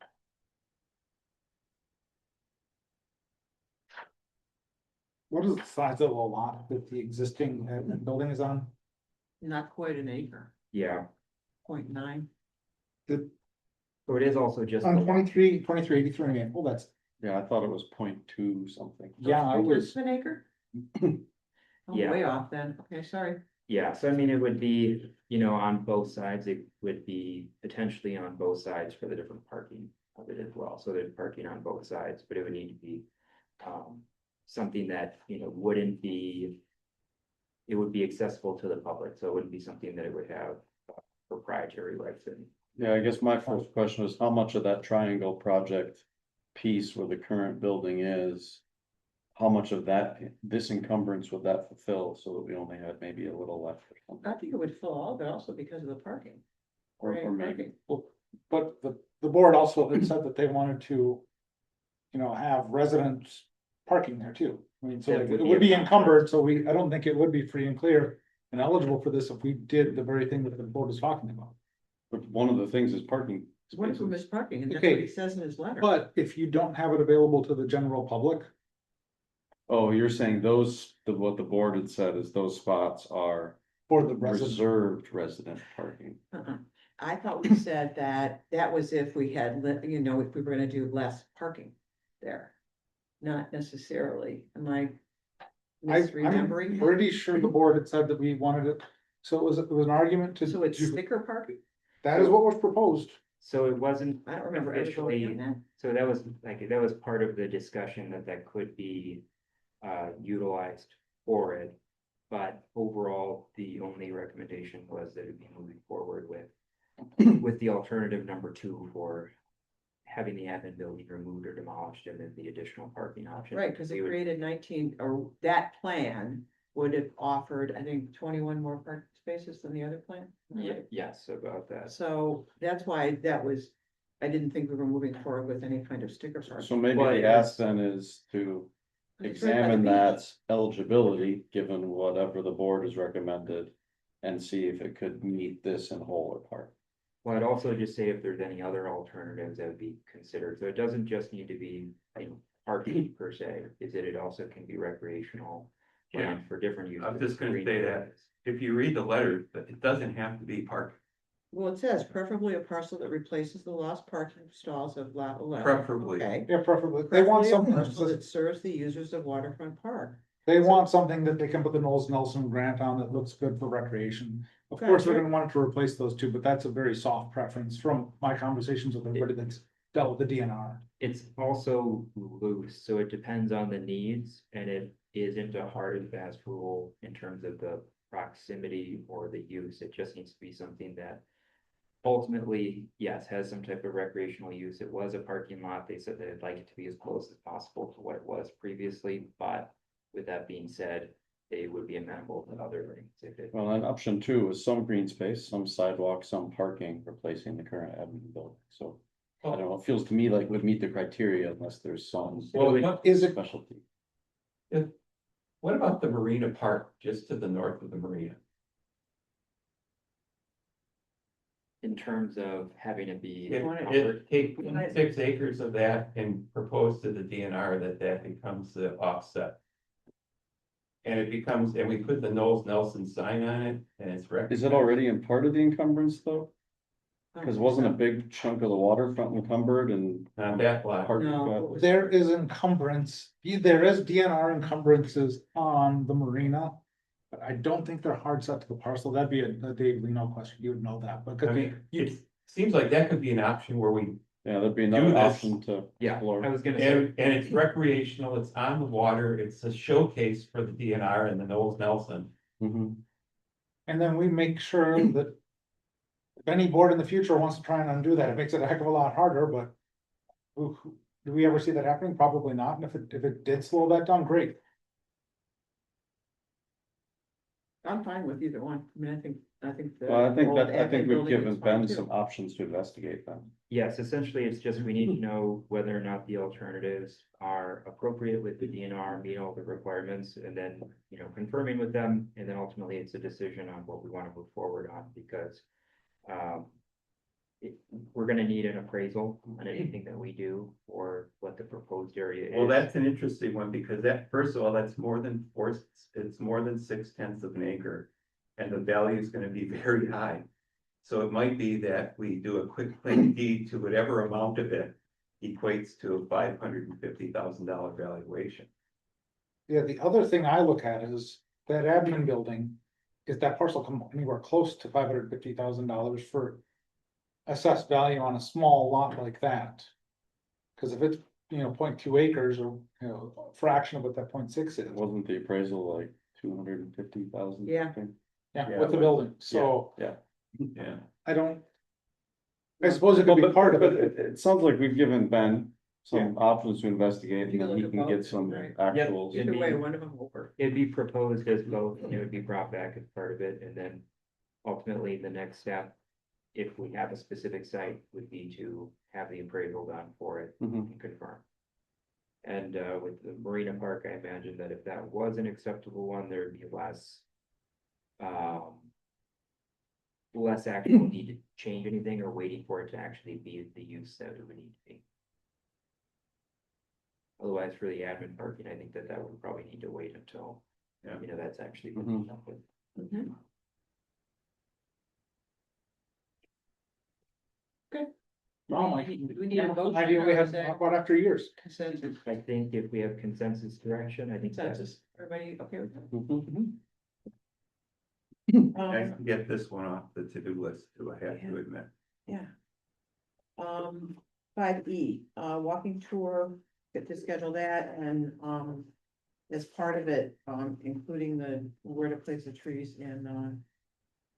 What is the size of the lot that the existing building is on? Not quite an acre, Yeah, 0.9. so it is also just. On 2383, well, that's, Yeah, I thought it was 0.2 something. yeah, I was, An acre? Oh, Yeah. way off then, okay, sorry. Yeah, so I mean, it would be, you know, on both sides, it would be potentially on both sides for the different parking of it as well. So there's parking on both sides, but it would need to be something that, you know, wouldn't be, it would be accessible to the public, so it wouldn't be something that it would have proprietary rights in. Yeah, I guess my first question was how much of that triangle project piece where the current building is, how much of that, this encumbrance would that fulfill, so that we only had maybe a little left or I something? think it would fill all of it also because of the parking. Or maybe, but the board also had said that they wanted to, you know, have residents parking there too. I mean, so That like, would it be would be a- encumbered, so I don't think it would be free and clear and eligible for this if we did the very thing that the board was talking about. but one of the things is parking What if we spaces. miss parking, and that's Okay. what he says in his letter. But if you don't have it available to the general public, Oh, you're saying what the board had said is those spots are For the resident, reserved resident parking. I thought we said that that was if we had, you know, if we were gonna do less parking there. Not necessarily, am I I'm misremembering? pretty sure the board had said that we wanted it, so it was an argument to. So it's sticker parking? That is what was proposed. So it wasn't I don't remember ever going in officially, that. so that was like, that was part of the discussion that could be utilized for it. But overall, the only recommendation was that it be moving forward with the alternative number two for having the admin building removed or demolished and then the additional parking option. Right, because it We would- created 19, or that plan would have offered, I think, 21 more parking spaces than the other plan. Am I right? Yes, about that. So that's why that was, I didn't think we were moving forward with any kind of sticker parking. So maybe Well, the it ask was- then is to It's right by the examine beach. that eligibility, given whatever the board has recommended. And see if it could meet this in whole or part. Well, I'd also just say if there's any other alternatives that would be considered, so it doesn't just need to be, you know, parking per se, is that it also can be recreational. Yeah. land for different uses. I was just gonna green say that. areas. If you read the letter, but it doesn't have to be parking, Well, it says preferably a parcel that replaces the lost parking stalls of lot 11. preferably. Okay. Yeah, preferably. They want Preferably a something, parcel that serves the users of Waterfront Park. they want something that they can put the Knowles Nelson grant on that looks good for recreation. Of course, they're Gotcha. gonna want to replace those two, but that's a very soft preference from my conversations with everybody that's dealt with the DNR. It's also loose, so it depends on the needs and it isn't a hard and fast rule in terms of the proximity or the use. It just needs to be something that ultimately, yes, has some type of recreational use. It was a parking lot. They said that they'd like it to be as close as possible to what it was previously, but with that being said, they would be amenable to other things if it. Well, and option two is some green space, some sidewalk, some parking, replacing the current admin building, so. I don't know, it feels to me like would meet the criteria unless there's some Well, what, Is it, specialty. what about the Marina Park, just to the north of the marina? In terms of having it be. It take 6 acres of that and propose to the DNR that becomes the offset. And it becomes, and we put the Knowles Nelson sign on it and it's. Is it already in part of the encumbrance though? Cause wasn't a big chunk of the waterfront encumbered and. On that lot. part No, got- what was- there is encumbrance, there is DNR encumbrances on the marina. But I don't think they're hard set to the parcel. That'd be a Dave Leno question. You would know that, I because mean, it seems like that could be an option where we, Yeah, that'd be Do another this. option to Yeah, I explore. was gonna say, and it's recreational, it's on the water, it's a showcase for the DNR and the Knowles Nelson. Mhm. and then we make sure that. If any board in the future wants to try and undo that, it makes it a heck of a lot harder, but. Do we ever see that happening? Probably not, and if it did slow that down, great. I'm fine with either one. I mean, I think. the Well, I think old that, I admin think we've building given is fine, Ben too. some options to investigate then. yes, essentially, it's just we need to know whether or not the alternatives are appropriate with the DNR, meet all the requirements, and then, you know, confirming with them, and then ultimately it's a decision on what we want to move forward on, because um, we're gonna need an appraisal on anything that we do or what the proposed area is. Well, that's an interesting one, because that, first of all, that's more than it's more than 6/10 of an acre. And the value is gonna be very high. So it might be that we do a quick claim deed to whatever amount of it equates to a $550,000 valuation. Yeah, the other thing I look at is that admin building. Is that parcel come anywhere close to $550,000 for. Assessed value on a small lot like that? Cause if it's, 0.2 acres or, a fraction of what that 0.6 is. Wasn't the appraisal like 250,000? Yeah. Yeah, Yeah, with the it was. building, so Yeah. Yeah. I don't. I suppose it could be part of But it. it sounds like we've given Ben some options to investigate You and then can he look can at get both, some right. actuals. Yep. Either way, one of them will work. It'd be proposed as both, and it would be brought back as part of it, and then ultimately the next step, if we have a specific site, would be to have the appraisal done for it Mhm. and confirm. And with the Marina Park, I imagine that if that was an acceptable one, there'd be less less actual need to change anything or waiting for it to actually be the use that it would need to be. Otherwise, for the admin parking, I think that would probably need to wait until, Yeah. you know, that's actually. Mhm. been up with. Mhm. Okay. Oh, my. We need a vote. Idea we haven't talked about after years. Consensus, I think if we have consensus direction, I think that's. consensus, everybody okay with that? Mhm. I Um, can get this one off the to-do list too, I have to admit. yeah. 5E, walking tour, get to schedule that and, as part of it, including the where to place the trees in,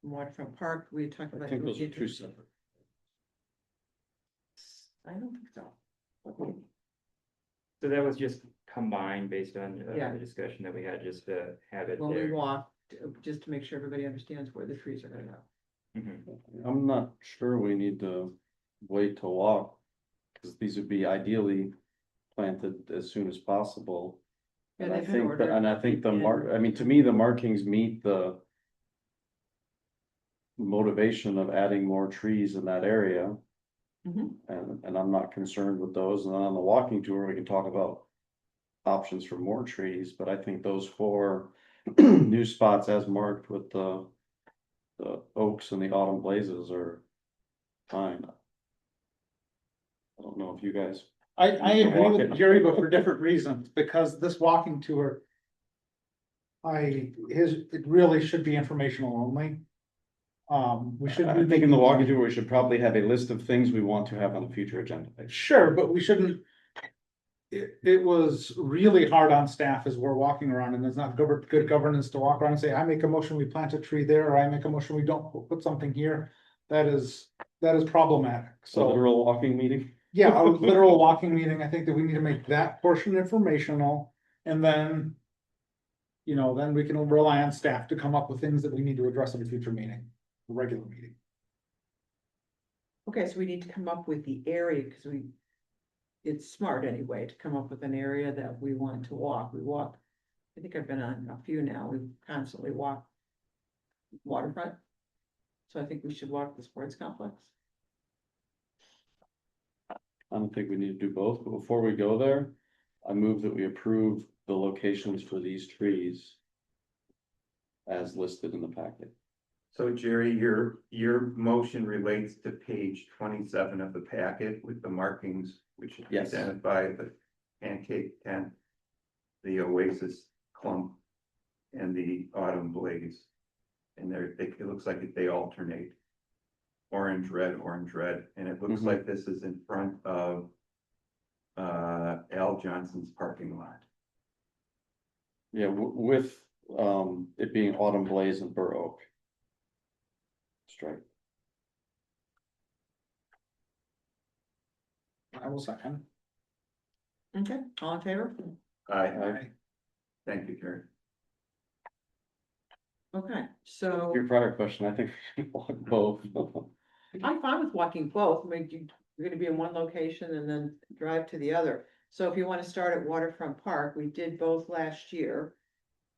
Waterfront Park, we talked I about. think those are two separate. I don't think so. Okay. So that was just combined based on Yeah. the discussion that we had, just to have it When we there. walk, just to make sure everybody understands where the trees are gonna go. Mhm. I'm not sure we need to wait to walk, because these would be ideally planted as soon as possible. Yeah, And I they've been think, ordered. and I think the And- I mean, to me, the markings meet the motivation of adding more trees in that area. Mhm. And I'm not concerned with those. And then on the walking tour, we can talk about options for more trees, but I think those 4 new spots as marked with the oaks and the autumn blazes are fine. I don't know if you guys, I You can agree walk with it. Jerry, but for different reasons, because this walking tour. It really should be informational only. We should. I think in the walking tour, we should probably have a list of things we want to have on the future agenda. Sure, but we shouldn't. It was really hard on staff as we're walking around, and there's not good governance to walk around and say, I make a motion, we plant a tree there, or I make a motion, we don't put something here. That is problematic, So so. literal walking meeting. Yeah, a literal walking meeting, I think that we need to make that portion informational, and then. Then we can rely on staff to come up with things that we need to address in a future meeting, a regular meeting. Okay, so we need to come up with the area, because it's smart anyway, to come up with an area that we want to walk. We walk, I think I've been on a few now, we constantly walk waterfront. So I think we should walk the sports complex. I don't think we need to do both, but before we go there, I move that we approve the locations for these trees as listed in the packet. So Jerry, your motion relates to page 27 of the packet with the markings, which Yes. identify the pancake tent, the oasis clump, and the autumn blaze. And it looks like they alternate. Orange, red, and it looks Mhm. like this is in front of Al Johnson's parking lot. Yeah, with it being autumn blaze and bur oak. Strike. I will second. Okay, all in favor? Aye. Thank you, Jerry. Okay, so Your prior question, I think we should walk both. I'm fine with walking both. I mean, you're gonna be in one location and then drive to the other. So if you wanna start at Waterfront Park, we did both last year.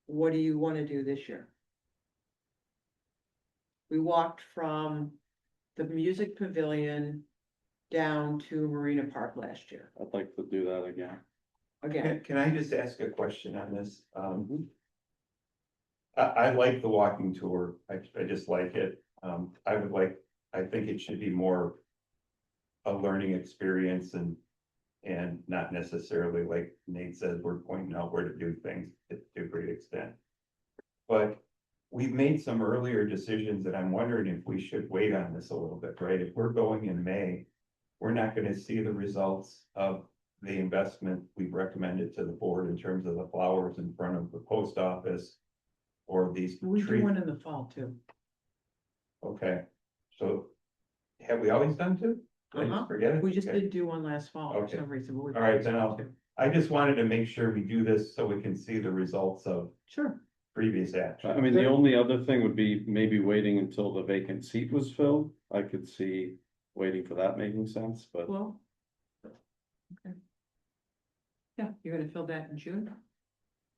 What do you wanna do this year? We walked from the music pavilion down to Marina Park last year. I'd like to do that again. Again, Can I just ask a question on this? I like the walking tour. I just like it. I think it should be more a learning experience and not necessarily like Nate says, we're pointing out where to do things to a great extent. But we've made some earlier decisions that I'm wondering if we should wait on this a little bit, right? If we're going in May, we're not gonna see the results of the investment we've recommended to the board in terms of the flowers in front of the post office. Or these we do trees. one in the fall too. Okay, so have we always done two? Did I Uh-huh. just forget it? We just Okay. did do one last fall for Okay. some reason. But we All right, then probably I'll- should. I just wanted to make sure we do this so we can see the results of Sure, previous action. I mean, the only other thing would be maybe waiting until the vacant seat was filled. I could see waiting for that making sense, but well. Okay. Yeah, you're gonna fill that in June?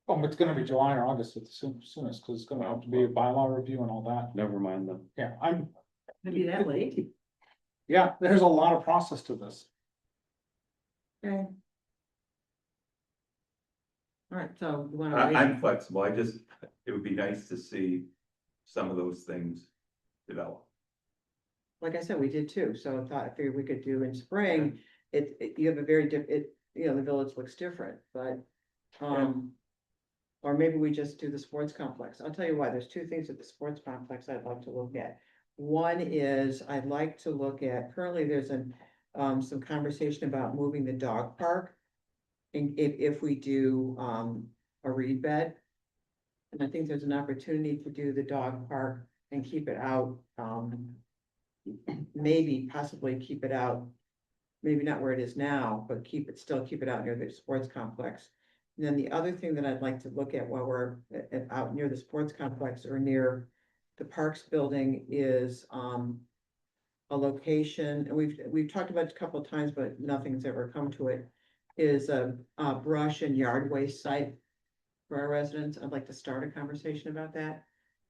Oh, it's gonna be July or August at the soonest, because it's gonna have to be a bylaw review and all that. never mind them. Yeah, Gonna be that late? yeah, there's a lot of process to this. Okay. All right, so you wanna I'm wait? flexible, it would be nice to see some of those things develop. Like I said, we did too, so I figured we could do in spring, you have a very the village looks different, but, or maybe we just do the sports complex. I'll tell you why, there's two things at the sports complex I'd like to look at. One is I'd like to look at, currently there's some conversation about moving the dog park. And if we do, a reed bed. And I think there's an opportunity to do the dog park and keep it out, maybe possibly keep it out. Maybe not where it is now, but still keep it out near the sports complex. And then the other thing that I'd like to look at while we're out near the sports complex or near the Parks building is, a location, and we've talked about it a couple of times, but nothing's ever come to it, is a brush and yard waste site for our residents. I'd like to start a conversation about that.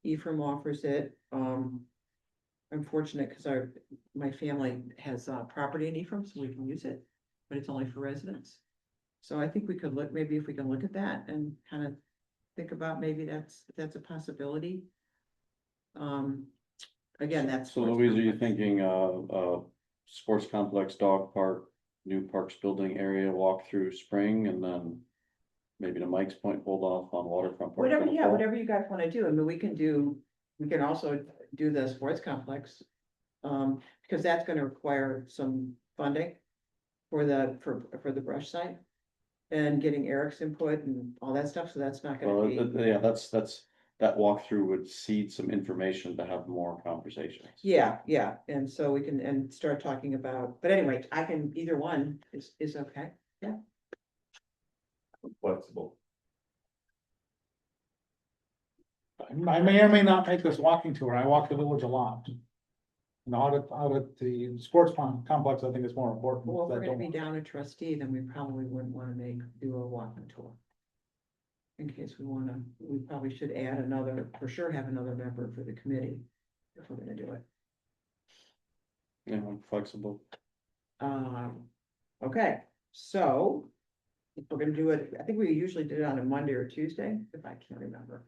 Ephraim offers it. I'm fortunate because my family has property in Ephraim, so we can use it, but it's only for residents. So I think we could look, maybe if we can look at that and kind of think about maybe that's a possibility. Again, that's. So Louise, are you thinking, sports complex, dog park, new parks building area, walk through spring, and then maybe to Mike's point, hold off on waterfront park? Whatever, in the yeah, fall? whatever you guys wanna do, I mean, we can also do the sports complex. Because that's gonna require some funding for the brush site. And getting Eric's input and all that stuff, so that's not gonna Well, be, yeah, that's, that walkthrough would seed some information to have more conversations. yeah, and so we can, and start talking about, but anyway, I can, either one is okay. Flexible. I may or may not make this walking tour. I walk the village a lot. And out at the sports complex, I think is more important. Well, if I we're gonna don't- be down a trustee, then we probably wouldn't wanna do a walking tour. In case we probably should add another, for sure have another member for the committee, if we're gonna do it. Yeah, I'm flexible. Okay, so. If we're gonna do it, I think we usually did it on a Monday or Tuesday, if I can't remember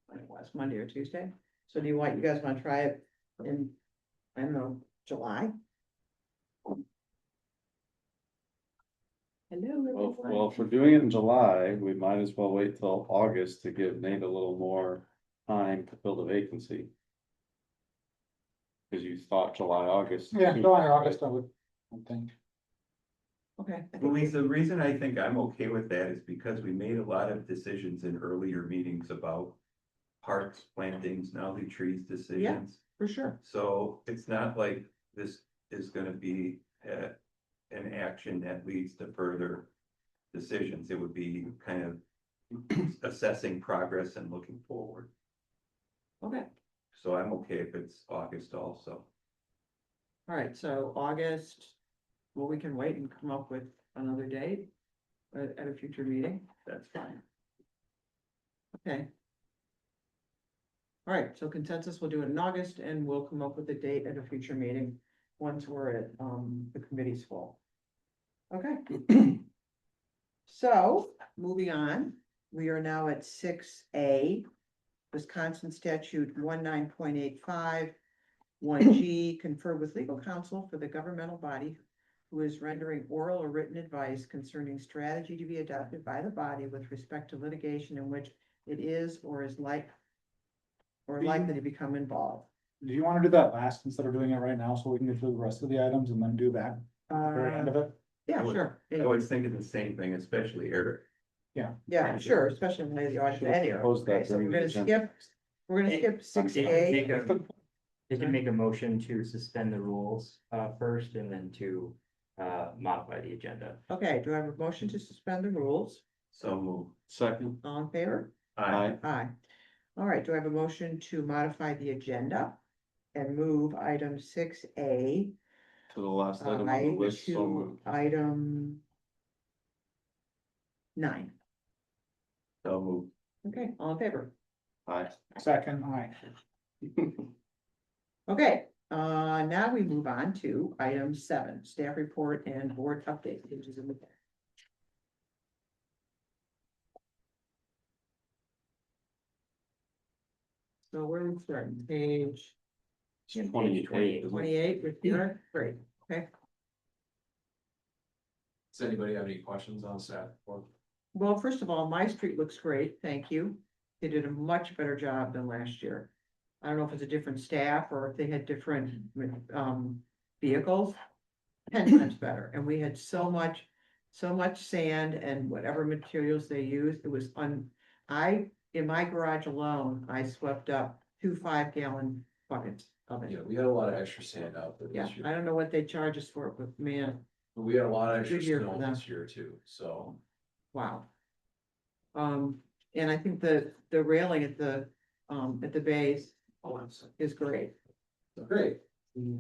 when it was, Monday or Tuesday. So you guys wanna try it in, I don't know, July? Hello, Well, if we're doing it in July, we might as well wait till August to give Nate a little more time to fill the vacancy. Cause you thought July, August. Yeah, July, August, I think. Okay. Louise, the reason I think I'm okay with that is because we made a lot of decisions in earlier meetings about parks, plantings, now the trees decisions. For sure, So it's not like this is gonna be an action that leads to further decisions. It would be kind of assessing progress and looking forward. okay, So I'm okay if it's August also. all right, so August, well, we can wait and come up with another date at a future meeting. That's fine. Okay. All right, so consensus, we'll do it in August and we'll come up with a date at a future meeting once we're at, the committee's full. Okay. So, moving on, we are now at 6A, Wisconsin statute 19.85. 1G, confer with legal counsel for the governmental body who is rendering oral or written advice concerning strategy to be adopted by the body with respect to litigation in which it is or is likely to become involved. Do you wanna do that last instead of doing it right now, so we can get through the rest of the items and then do that at the very end of it? Yeah, I would- sure. I was thinking the same thing, especially Eric. Yeah, sure, especially when the audit anyway. Propose that Okay, so during we're the gonna agenda. skip 6A. Did you make a motion to suspend the rules, first and then to, modify the agenda? Okay, do I have a motion to suspend the rules? So move. Second, All in favor? Aye. Aye. All right, do I have a motion to modify the agenda and move item 6A to the last item on the list, so to moved. item 9? So move. Okay, all in favor? Aye. Second, aye. Okay, now we move on to item 7, staff report and board update, which is in the back. So where are we starting? Page 28, isn't it? 28 with here, great, okay. Does anybody have any questions on staff report? Well, first of all, my street looks great, thank you. They did a much better job than last year. I don't know if it's a different staff or if they had different, vehicles. 10 times better, and we had so much sand and whatever materials they used, it was in my garage alone, I swept up 2 5-gallon buckets of Yeah, it. we had a lot of extra sand out there Yeah, this year. I don't know what they charge us for it, but man, But we had a lot of extra Good year for snow them. this year too, so. wow. And I think the railing at the base is great. Great.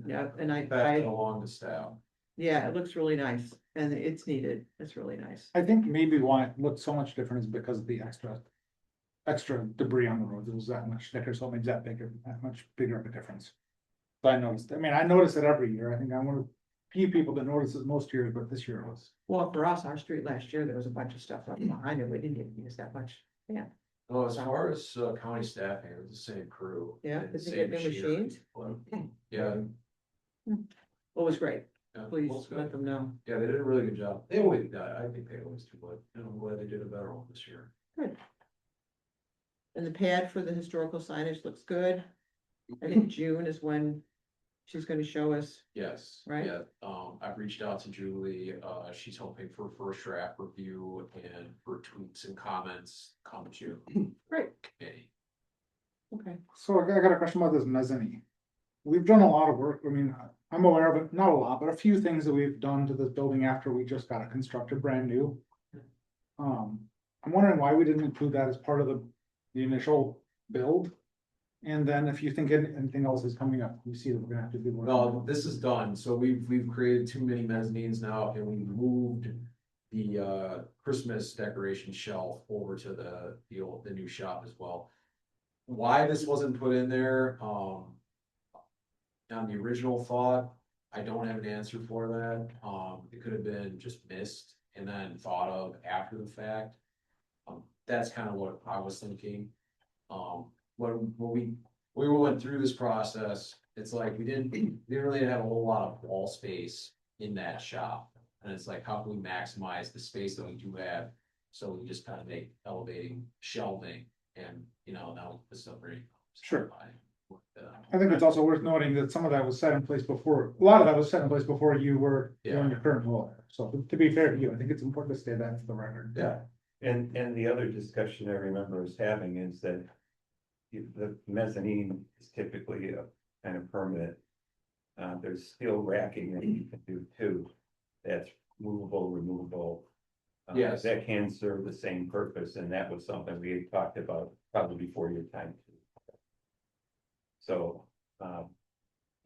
Yeah, and Pass it along to staff. yeah, it looks really nice, and it's needed, it's really nice. I think maybe why it looked so much different is because of the extra debris on the road. It was that much thicker, so it made that much bigger of a difference. So I noticed, I notice it every year. I think I'm one of the few people that notice it most years, but this year it was. Well, for us, our street last year, there was a bunch of stuff up behind it, we didn't even use that much, yeah. Well, as far as county staffing, it was the same crew. Yeah, and did they same get new machinery, machines? but, Yeah. Well, it was great, yeah, please well, it's good. let them know. Yeah, they did a really good job. They always, I think they always do, but I'm glad they did a better one this year. And the pad for the historical signage looks good. I think June is when she's gonna show us, Yes. Right. Yeah, I've reached out to Julie, she's hoping for first draft review and for tweets and comments come June. great, Committee. okay. So I got a question about this mezzanine. We've done a lot of work. I'm aware of it, not a lot, but a few things that we've done to this building after we just got it constructed brand new. I'm wondering why we didn't include that as part of the initial build. And then if you think anything else is coming up, you see that we're gonna have to do. work. No, this is done, so we've created too many mezzanines now, and we moved the Christmas decoration shelf over to the new shop as well. Why this wasn't put in there, on the original thought, I don't have an answer for that, it could have been just missed and then thought of after the fact. That's kind of what I was thinking, when we went through this process, it's like we didn't really have a whole lot of wall space in that shop. And it's like, how can we maximize the space that we do have? So we just kind of make elevating shelving and, now the stuff ready. Sure. I think it's also worth noting that some of that was set in place before, a lot of that was set in place before you were doing your current role. So to be fair to you, I think it's important to state that for the record. Yeah. And the other discussion I remember us having is that the mezzanine is typically a kind of permanent. There's steel racking that you can do too, that's movable, removable. Yes. That can serve the same purpose, and that was something we had talked about probably before your time too. So,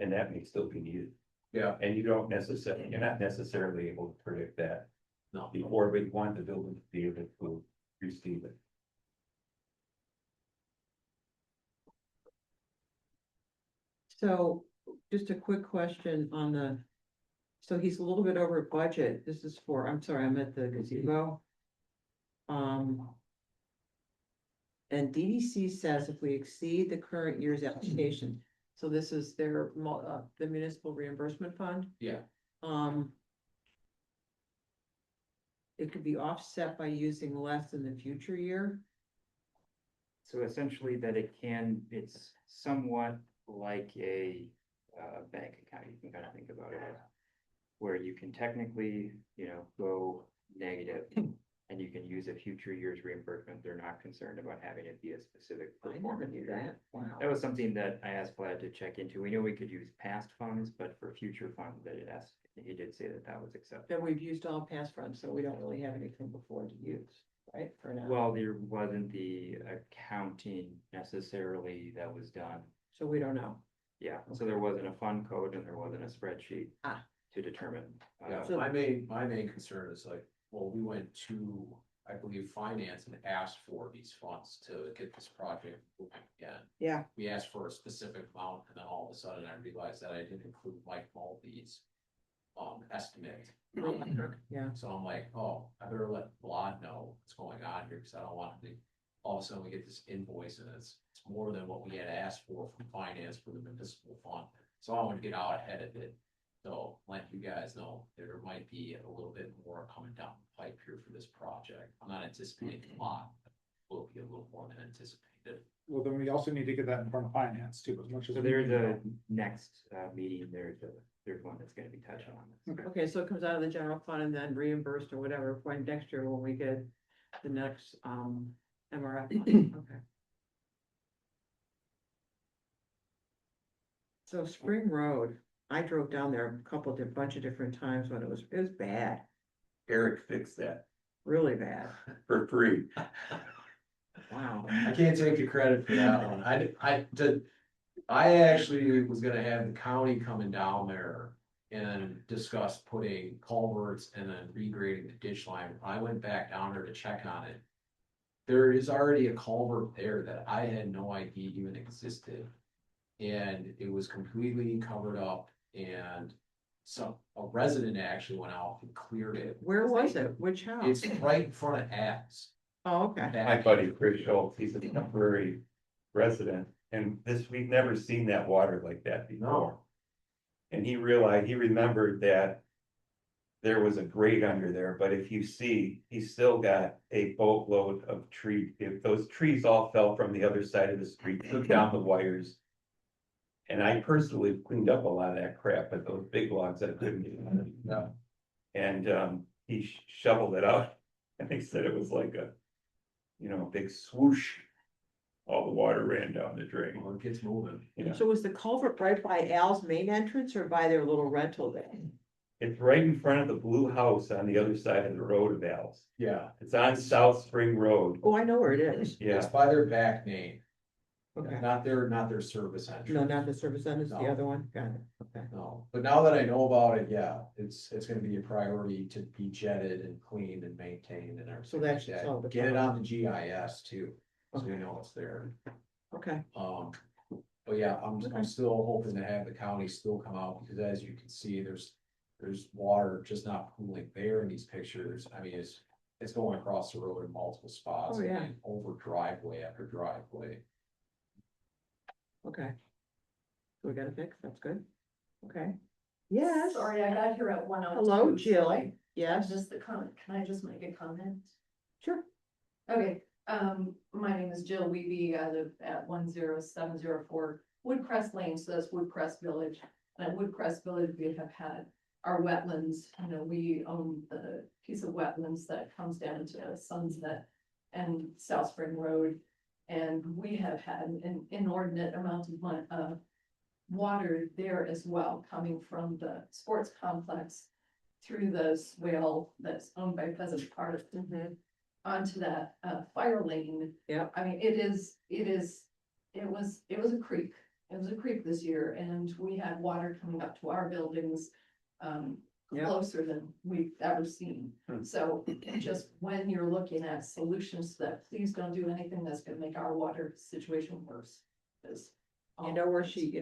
and that may still be needed, Yeah, and you're not necessarily able to predict that no. before, but you want the building to be able to receive it. So just a quick question on so he's a little bit over budget. This is I'm sorry, I'm at the gazebo. And DDC says if we exceed the current year's application, so this is their, the municipal reimbursement fund. Yeah. It could be offset by using less in the future year. So essentially it's somewhat like a bank account, you can kind of think about it as. Where you can technically, go negative and you can use a future year's reimbursement. They're not concerned about having it be a specific I never performance knew year. that. Wow. That was something that I asked Vlad to check into. We know we could use past funds, but for future funds that he did say that was acceptable. Then we've used all past funds, so we don't really have anything before to use, right, for now. Well, there wasn't the accounting necessarily that was done. So we don't know. Yeah, so there wasn't a fund code and there wasn't a spreadsheet. Ah. To determine. Yeah, So- my main concern is like, well, we went to, I believe, finance and asked for these funds to get this project moving again. Yeah. We asked for a specific amount, and then all of a sudden I realized that I didn't include Mike Mulvey's estimate. Yeah. So I'm like, oh, I better let Vlad know what's going on here, because I don't want him to all of a sudden we get this invoice and it's more than what we had asked for from finance for the municipal fund. So I want to get out ahead of it. So let you guys know there might be a little bit more coming down the pipe here for this project. I'm not anticipating a lot, but it will be a little more than anticipated. Well, then we also need to get that in front of finance too, as much as. So we there's can a go. next thereting, there's one that's gonna be touching on this. Okay, so it comes out of the general fund and then reimbursed or whatever, for next year when we get the next, MRF fund, okay. So Spring Road, I drove down there a couple of, bunch of different times when it was bad, Eric fixed that really bad, for free. wow. I can't take the credit for that one. I actually was gonna have the county coming down there and discuss putting culverts and then regrading the ditch line. I went back down there to check on it. There is already a culvert there that I had no idea even existed. And it was completely covered up and a resident actually went out and cleared it. Where was it? Which house? It's right in front of Ab's. Oh, okay. My buddy Chris Schultz, he's a temporary resident, and we've never seen that water like that before. No. And he remembered that there was a grate under there, but if you see, he's still got a boatload of tree. If those trees all fell from the other side of the street, took down the wires. And I personally cleaned up a lot of that crap, but those big logs I couldn't get out of. No. And he shoveled it out, and they said it was like a, big swoosh. All the water ran down the drain. Well, it gets moving. Yeah, So was the culvert right by Al's main entrance or by their little rental there? it's right in front of the blue house on the other side of the road of Al's. Yeah, It's on South Spring Road. Oh, I know where it is. it's Yeah, by their back name, Okay. not their service entrance. No, not the service end, it's the No. other one, got it, okay. No, but now that I know about it, yeah, it's gonna be a priority to be jetted and cleaned and maintained and everything. So that like should solve the Get it problem. on the GIS too, so we Okay. know it's there. Okay, But yeah, I'm Okay. still hoping to have the county still come out, because as you can see, there's water just not pooling there in these pictures. I mean, it's going across the road in multiple spots. Oh, yeah. and over driveway after driveway. okay. So we got it fixed, that's good, okay. Yes, Sorry, I got here at 1:02. hello, so Jill, I yes, just the comment, can I just make a comment? sure, Okay, my name is Jill Weeby, I live at 10704 Woodcrest Lane, so that's Woodcrest Village. And at Woodcrest Village, we have had our wetlands, we own the piece of wetlands that comes down to Sunset and South Spring Road. And we have had an inordinate amount of water there as well, coming from the sports complex through the swale that's owned by Pheasant Park mhm, onto that fire lane. Yeah. I mean, it was a creek. It was a creek this year and we had water coming up to our buildings. Yeah. Closer than we've ever seen. Hmm. So just when you're looking at solutions to that, please don't do anything that's gonna make our water situation worse. 'Cause, you know where she's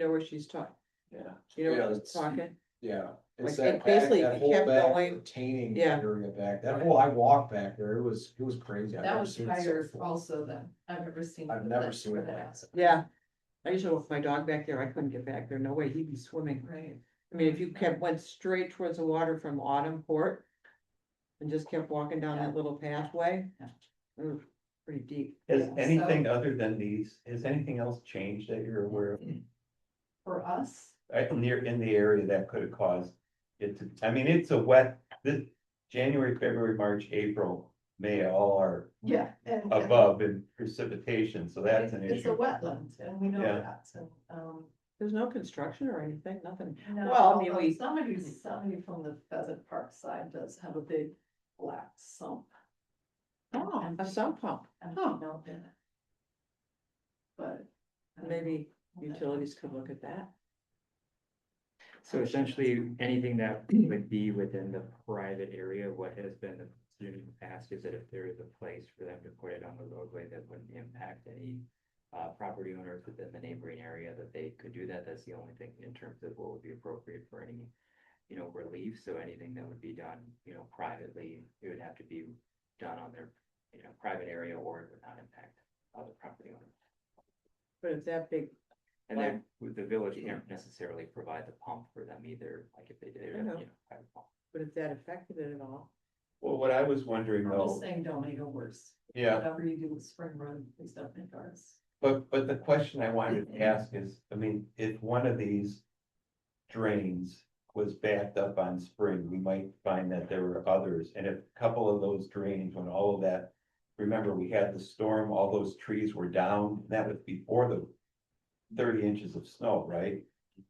talking, Yeah. you know Yeah, where she's it's- talking, Yeah. Like, It's it that back, basically that whole kept back going- retaining Yeah. area back, that whole, I walked back there, it was crazy. I've That never was seen it so higher full. also than I've ever seen. I've but never that's seen where it like that's- yeah. I used to walk my dog back there, I couldn't get back there, no way, he'd be swimming. Right. I mean, if you went straight towards the water from Autumn Court and just kept walking down that little pathway, Yeah. it was pretty deep. has Yeah, anything other than these, has anything else changed that you're aware of? For us, In the area that could have caused it to, I mean, it's a wet, this January, February, March, April, May, all are yeah. and- above in precipitation, so that's an It's a issue. wetland and we know Yeah. that, and, There's no construction or anything, nothing. no, Well, I mean, although we- somebody from the Pheasant Park side does have a big black sump. Oh, a sump pump, And Huh. know that. But. I don't maybe know. utilities could look at that. So essentially, anything that would be within the private area, what has been the decision in the past is that if there is a place for them to put it on the roadway that wouldn't impact any property owners within the neighboring area, that they could do that. That's the only thing in terms of what would be appropriate for any, relief. So anything that would be done, privately, it would have to be done on their, private area or it would not impact the property owner. But it's that big, And then with the village can't necessarily provide the pump for them either, like if they did, I know. have a pump. but if that affected it at all, Well, what I was wondering I'm just though, saying, don't make it worse. yeah, Whatever you do with Spring Road, please don't make ours. but the question I wanted to ask is, I mean, if one of these drains was backed up on Spring, we might find that there were others, and if a couple of those drains, when all of that, remember, we had the storm, all those trees were down, that was before the 30 inches of snow, right?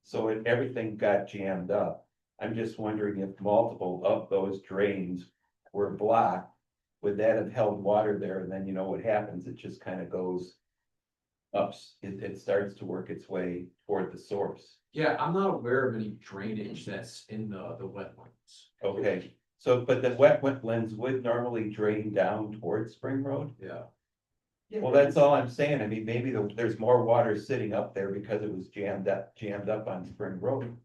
So everything got jammed up. I'm just wondering if multiple of those drains were blocked, would that have held water there? And then you know what happens, it just kind of goes up, it starts to work its way toward the source. Yeah, I'm not aware of any drainage that's in the wetlands. Okay, so, but the wetlands would normally drain down towards Spring Road? Yeah, Well, that's all I'm saying. I mean, maybe there's more water sitting up there because it was jammed up on Spring Road.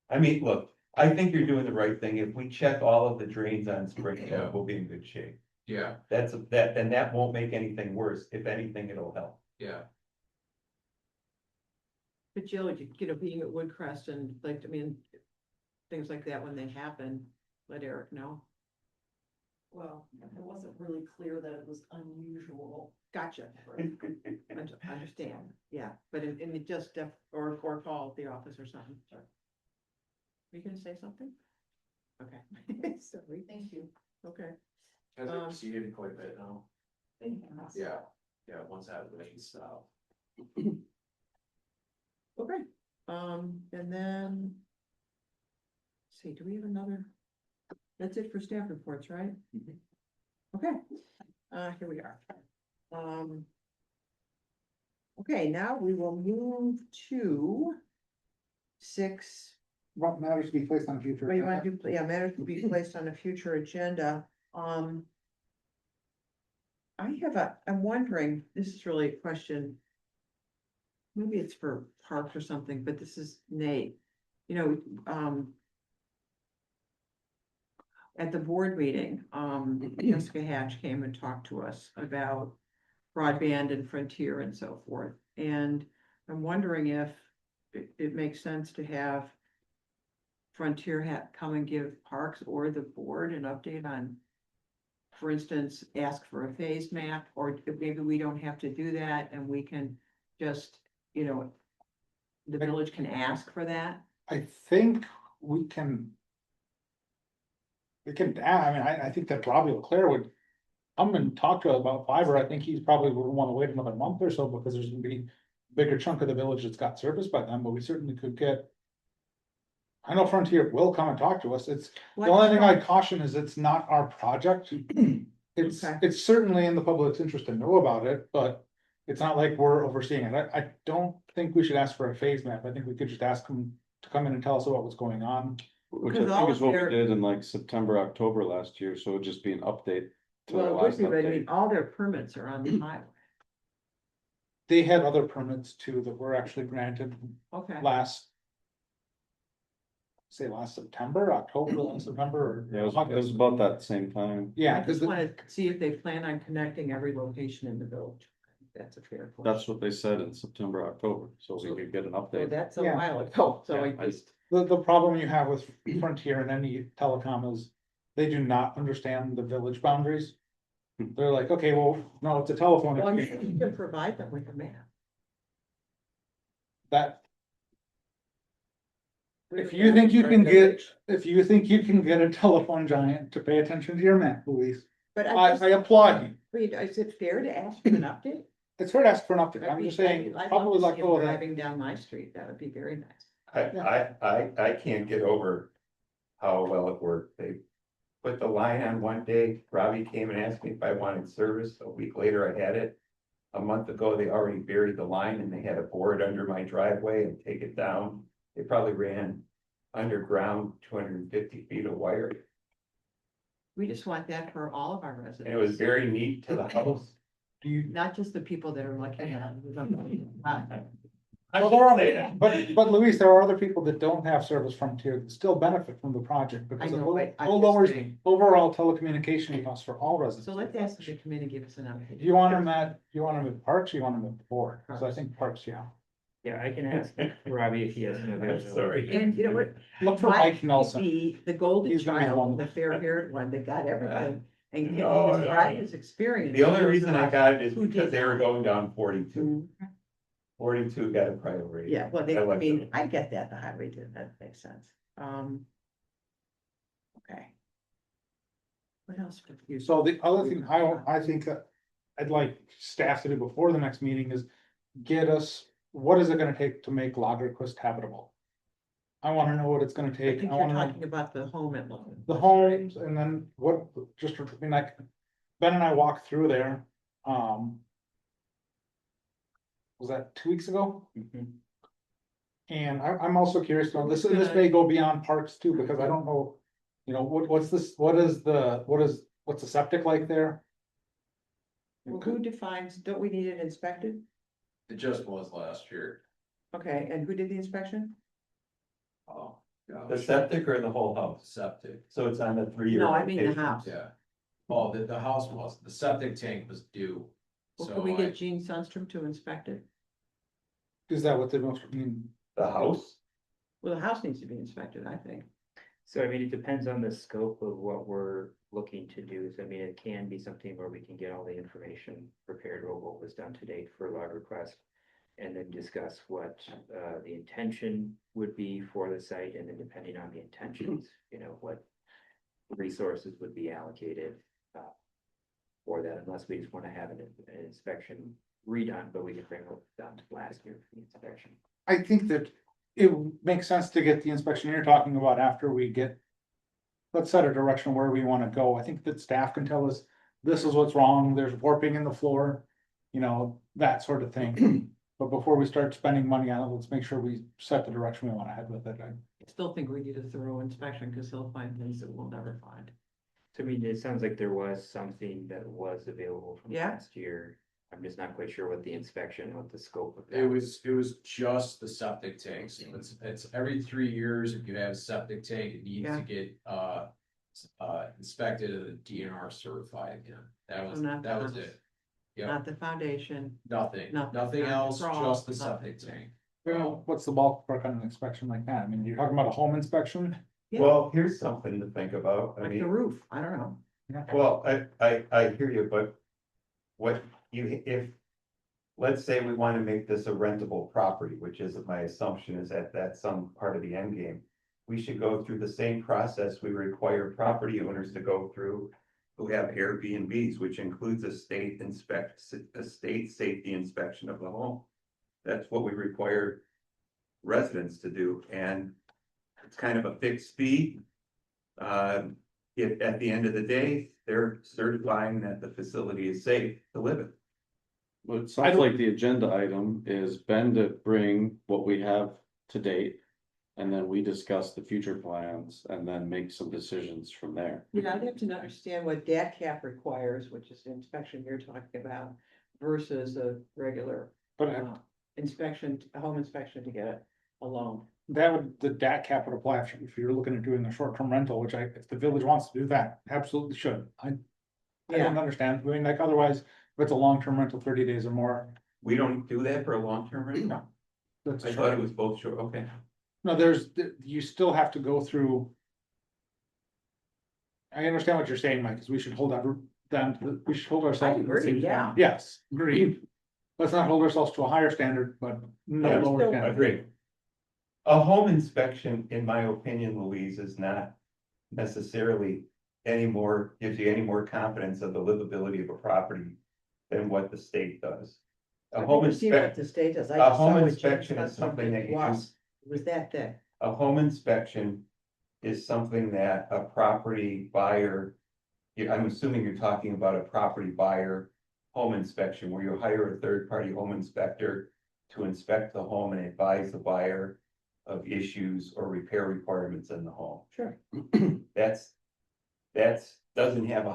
I mean, look, I think you're doing the right thing. If we check all of the drains on Spring Yeah. Road, we'll be in good shape. yeah, And that won't make anything worse. If anything, it'll help. yeah. but Jill, being at Woodcrest and like, I mean, things like that when they happen, let Eric know. Well, it wasn't really clear that it was unusual. Gotcha. Understand, yeah, but in it just, or call the office or something. Are you gonna say something? Okay, sorry, Thank you. okay. Has it Um, proceeded quite a bit now? Thank you. Yeah, once that rain stopped. Okay, and then. Let's see, do we have another? That's it for staff reports, right? Okay, here we are. Okay, now we will move to. 6, What matters to be placed on a future. what do you want agenda. to do, yeah, matters to be placed on a future agenda, I'm wondering, this is really a question. Maybe it's for parks or something, but this is Nate, at the board meeting, Jessica Hatch came and talked to us about broadband and Frontier and so forth. And I'm wondering if it makes sense to have Frontier come and give parks or the board an update on, for instance, ask for a phase map, or if maybe we don't have to do that and we can just, the village can ask for that. I think we can. I mean, I think that Robbie Leclerc would come and talk to us about fiber. I think he's probably would want to wait another month or so because there's gonna be a bigger chunk of the village that's got service by then, but we certainly could get. I know Frontier will come and talk to us. The only thing I'd caution is it's not our project. It's, Okay. it's certainly in the public's interest to know about it, but it's not like we're overseeing it. I don't think we should ask for a phase map. I think we could just ask them to come in and tell us about what's going on. Which I Because all think is of what their- we did in like September, October last year, so it'd just be an update. To the Well, it would last be, but I update. mean, all their permits are on the highway. They had other permits too that were actually granted Okay, last. Say last September, October, last September, Yeah, or. it was about that same time. Yeah, I because just wanna see if they plan on connecting every location in the village. That's a fair question. That's what they said in September, October, so we could get an So update. that's a Yeah. while ago, so Yeah, I just, the problem you have with Frontier and any telecom is they do not understand the village boundaries. They're like, okay, well, no, it's a telephone. well, I mean, exchange. you can provide them with a map. That. If you think you can get a telephone giant to pay attention to your map, Louise, But I just, applaud you. wait, is it fair to ask for an update? It's fair to ask for an update. I'd I'm be- just saying, I'd love probably to like, see 'em go with that. driving down my street, that would be very nice. I can't get over how well it worked. They put the line on one day. Robbie came and asked me if I wanted service. A week later, I had it. A month ago, they already buried the line and they had a board under my driveway and take it down. They probably ran underground 250 feet of wire. We just want that for all of our And residents. it was very neat to the house. Do you, Not just the people that are looking at it. Well, but Luis, there are other people that don't have Service Frontier that still benefit from the project because I it know, will but I'm will just lower saying. overall telecommunication costs for all residents. So let's ask the committee, give us an update. Do you want them at Parks, or you want them at the board? Cause I think Parks, yeah. Yeah, I can ask Robbie if he has no. I'm sorry. And you know what? Look for Why Mike Nelson. be the golden He's gonna be the child, one. the fair-haired one that got everything, and he No, was no. right his experience. The only reason I got it is Who because did they were not? going down 42. Mhm. 42 got a priority. Yeah, well, they, I I like mean, them. I get that, the highway did, that makes sense. Okay. What else? would you- So the other thing I think that I'd like staff to do before the next meeting is get us, what is it gonna take to make Lagerquist habitable? I wanna know what it's gonna I take. think I you're wanna know talking about the home at Logan. the homes and then what, just, I mean, like, Ben and I walked through there, was that 2 weeks ago? And I'm also curious, now this may go beyond parks too, because I don't know, you know, what's the septic like there? Well, who defines, don't we need it inspected? It just was last year. Okay, and who did the inspection? Oh, The gosh. septic or the whole house? Septic, So it's on the 3-year. No, I mean the rotation. house. yeah. Oh, the house was, the septic tank was due. Well, So can we I- get Gene Sunstrom to inspect it? Is that what they most, I mean, The house? Well, the house needs to be inspected, I think. So I mean, it depends on the scope of what we're looking to do. So I mean, it can be something where we can get all the information prepared or what was done to date for log request. And then discuss what the intention would be for the site, and then depending on the intentions, you know, what resources would be allocated for that, unless we just want to have an inspection redone, but we can bring what was done last year for the inspection. I think that it makes sense to get the inspection you're talking about after we get. Let's set a direction where we wanna go. I think that staff can tell us, this is what's wrong, there's warping in the floor, you know, that sort of thing. But before we start spending money on it, let's make sure we set the direction we wanna head with it. I still think we need a thorough inspection, because he'll find things that we'll never find. To me, it sounds like there was something that was available from Yeah. last year. I'm just not quite sure what the inspection, what the scope of It that. was just the septic tanks. It's every 3 years, if you have a septic tank, it needs Yeah. to get, inspected and DNR certified again. That was, not that the was house. it. Yep. Not the foundation. Nothing, Nothing. nothing Not the else, crawl, just the nothing. septic tank. Well, what's the ballpark on an inspection like that? I mean, you're talking about a home inspection? Yeah. Well, here's something to think about. I Like the mean, roof, I don't know. well, I hear you, but what you, if, let's say we want to make this a rentable property, which is my assumption is that that's some part of the end game. We should go through the same process we require property owners to go through who have Airbnbs, which includes a state safety inspection of the home. That's what we require residents to do, and it's kind of a fixed fee. If at the end of the day, they're certifying that the facility is safe to live in. Well, it sounds like the agenda item is Ben to bring what we have to date. And then we discuss the future plans and then make some decisions from there. Yeah, I'd have to understand what DAT cap requires, which is the inspection you're talking about, versus a regular But inspection, a home inspection to get a loan. that would, the DAT cap would apply if you're looking at doing a short-term rental, which if the village wants to do that, absolutely should. I don't understand. I mean, like, otherwise, if it's a long-term rental, 30 days or more. We don't do that for a long-term rental. That's I thought it was both short, okay. No, you still have to go through. I understand what you're saying, Mike, because we should hold we should hold ourselves. I to the agree, same yeah. standard. Yes, agreed. Let's not hold ourselves to a higher standard, but no Yeah, lower still standard. Agreed. A home inspection, in my opinion, Louise, is not necessarily gives you any more confidence of the livability of a property than what the state does. A home I've seen what inspection, the state does. I a just home saw what inspection James is something that you was. do. It was that thick. A home inspection is something that a property buyer, I'm assuming you're talking about a property buyer home inspection where you hire a third-party home inspector to inspect the home and advise the buyer of issues or repair requirements in the home. Sure. That's doesn't have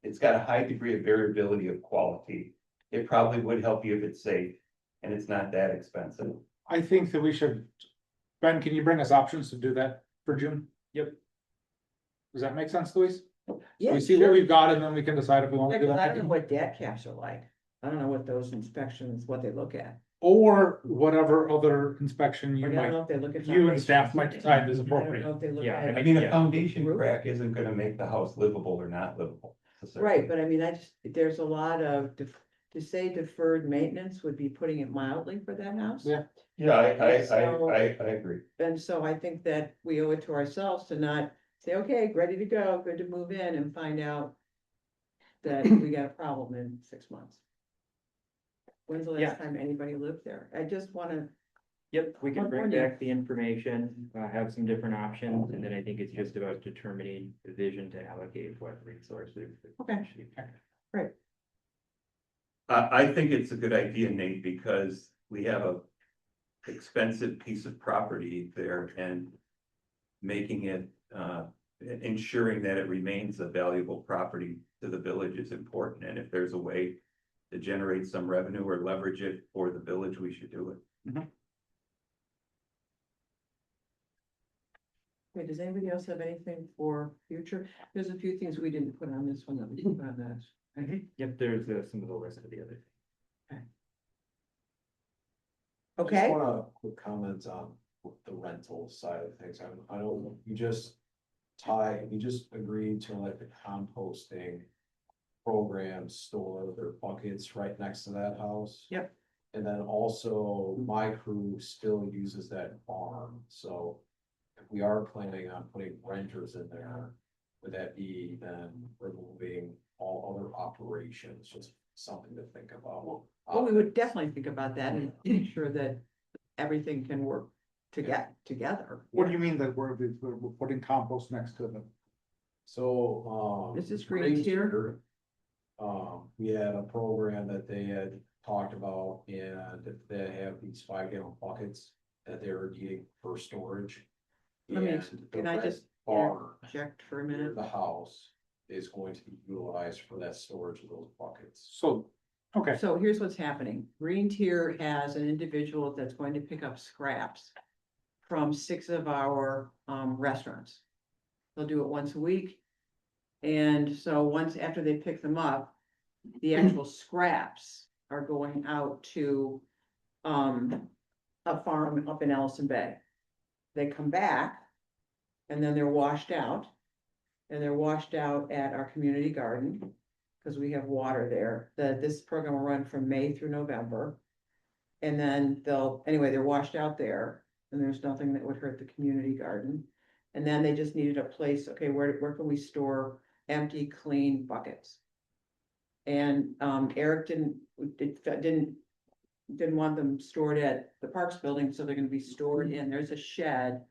it's got a high degree of variability of quality. It probably would help you if it's safe. and it's not that expensive. I think that we should, Ben, can you bring us options to do that for June? Yep. Does that make sense, Louise? Yeah, We see what sure. we've got and then we can decide if we want Yeah, to do 'cause I don't know that. what DAT caps are like. I don't know what those inspections, what they look at. Or whatever other inspection you Like, I don't know might, if they look at. you and staff might decide is I don't know appropriate. if they look Yeah, at. I mean, a Yeah. foundation Roof. crack isn't gonna make the house livable or not livable. necessarily. Right, but I mean, I just, there's a lot of, to say deferred maintenance would be putting it mildly for that house. Yeah. Yeah, So- I agree. And so I think that we owe it to ourselves to not say, okay, ready to go, good to move in, and find out that we got a problem in 6 months. When's the Yeah. last time anybody lived there? I just wanna, Yep, we can bring California. back the information, have some different options, and then I think it's just about determining the vision to allocate what resources. Okay. I think it's a good idea, Nate, because we have a expensive piece of property there and making it, ensuring that it remains a valuable property to the village is important. And if there's a way to generate some revenue or leverage it for the village, we should do it. wait, does anybody else have anything for future? There's a few things we didn't put on this one that we can put on this. Yep, there's some of the list of the other. Okay, Just wanna quick comment on the rental side of things. I know you just agreed to let the composting program store their buckets right next to that house. Yep. And then also my crew still uses that barn, so if we are planning on putting renters in there, would that be then removing all other operations, just something to think about? well, we would definitely think about that and make sure that everything can work together. What do you mean that we're putting compost next to them? So, This is green tier. We had a program that they had talked about, and they have these 5 gallon buckets that they were needing for storage. Let me, And the can I red just barn interject for a near minute? the house is going to be utilized for that storage of those buckets. So, okay, So here's what's happening. Green Tier has an individual that's going to pick up scraps from 6 of our restaurants. They'll do it once a week. And so once after they pick them up, the actual scraps are going out to a farm up in Ellison Bay. They come back and then they're washed out. And they're washed out at our community garden, because we have water there. This program will run from May through November. And then they're washed out there, and there's nothing that would hurt the community garden. And then they just needed a place, okay, where can we store empty, clean buckets? And Eric didn't want them stored at the Parks Building, so they're gonna be stored in, there's a shed.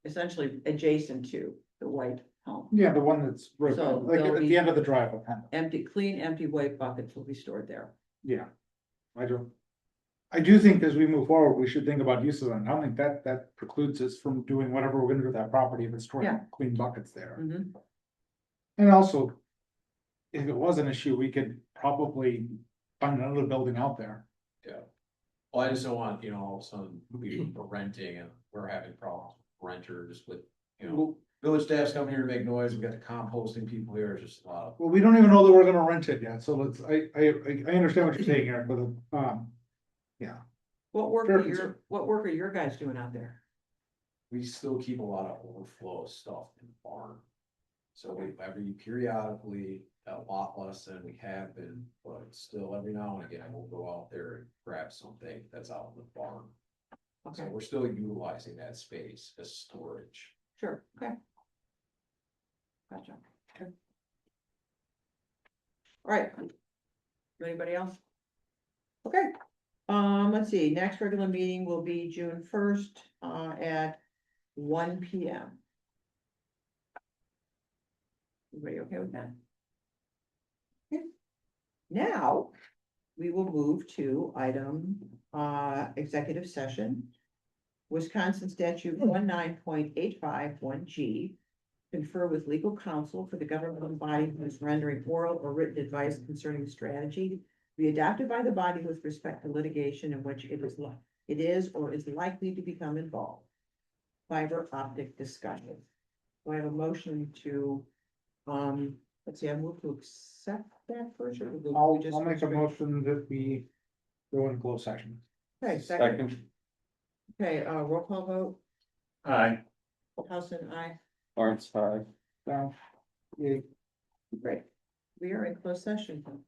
Essentially adjacent to the white home. yeah, the one that's right, So like they'll at be- the end of the driveway, kind of, Empty, clean, empty white buckets will be stored there. yeah. I do think as we move forward, we should think about uses, and I don't think that precludes us from doing whatever we're gonna do with that property if it's storing Yeah. clean buckets there. Mhm. And also, if it was an issue, we could probably find another building out there. Well, I just don't want, all of a sudden, we're renting and we're having problems with renters with, village staff's coming here to make noise, we got the composting people here, it's just a lot of. Well, we don't even know that we're gonna rent it yet, so let's, I understand what you're saying, Eric, but, yeah. What work Fair are concern. your guys doing out there? We still keep a lot of overflow stuff in the barn. So periodically, a lot less than we have been, but still every now and again, we'll go out there and grab something that's out in the barn. So Okay, we're still utilizing that space as storage. sure, okay. Gotcha. Okay. All right. Anybody else? Okay, let's see, next regular meeting will be June 1st, at 1 PM. Everybody okay with that? Okay. Now, we will move to item, executive session. Wisconsin statute 19.851G. Confer with legal counsel for the governmental body who is rendering oral or written advice concerning strategy, be adopted by the body with respect to litigation in which it is or is likely to become involved. Fiber optic discussion. Do I have a motion to, let's see, I move to accept that first, or do we I'll just make a restrict- motion that we go in closed session. Okay, second, Second, okay, roll call vote, Aye. House and I, Lawrence, aye. Now, yeah, great. We are in closed session. Thank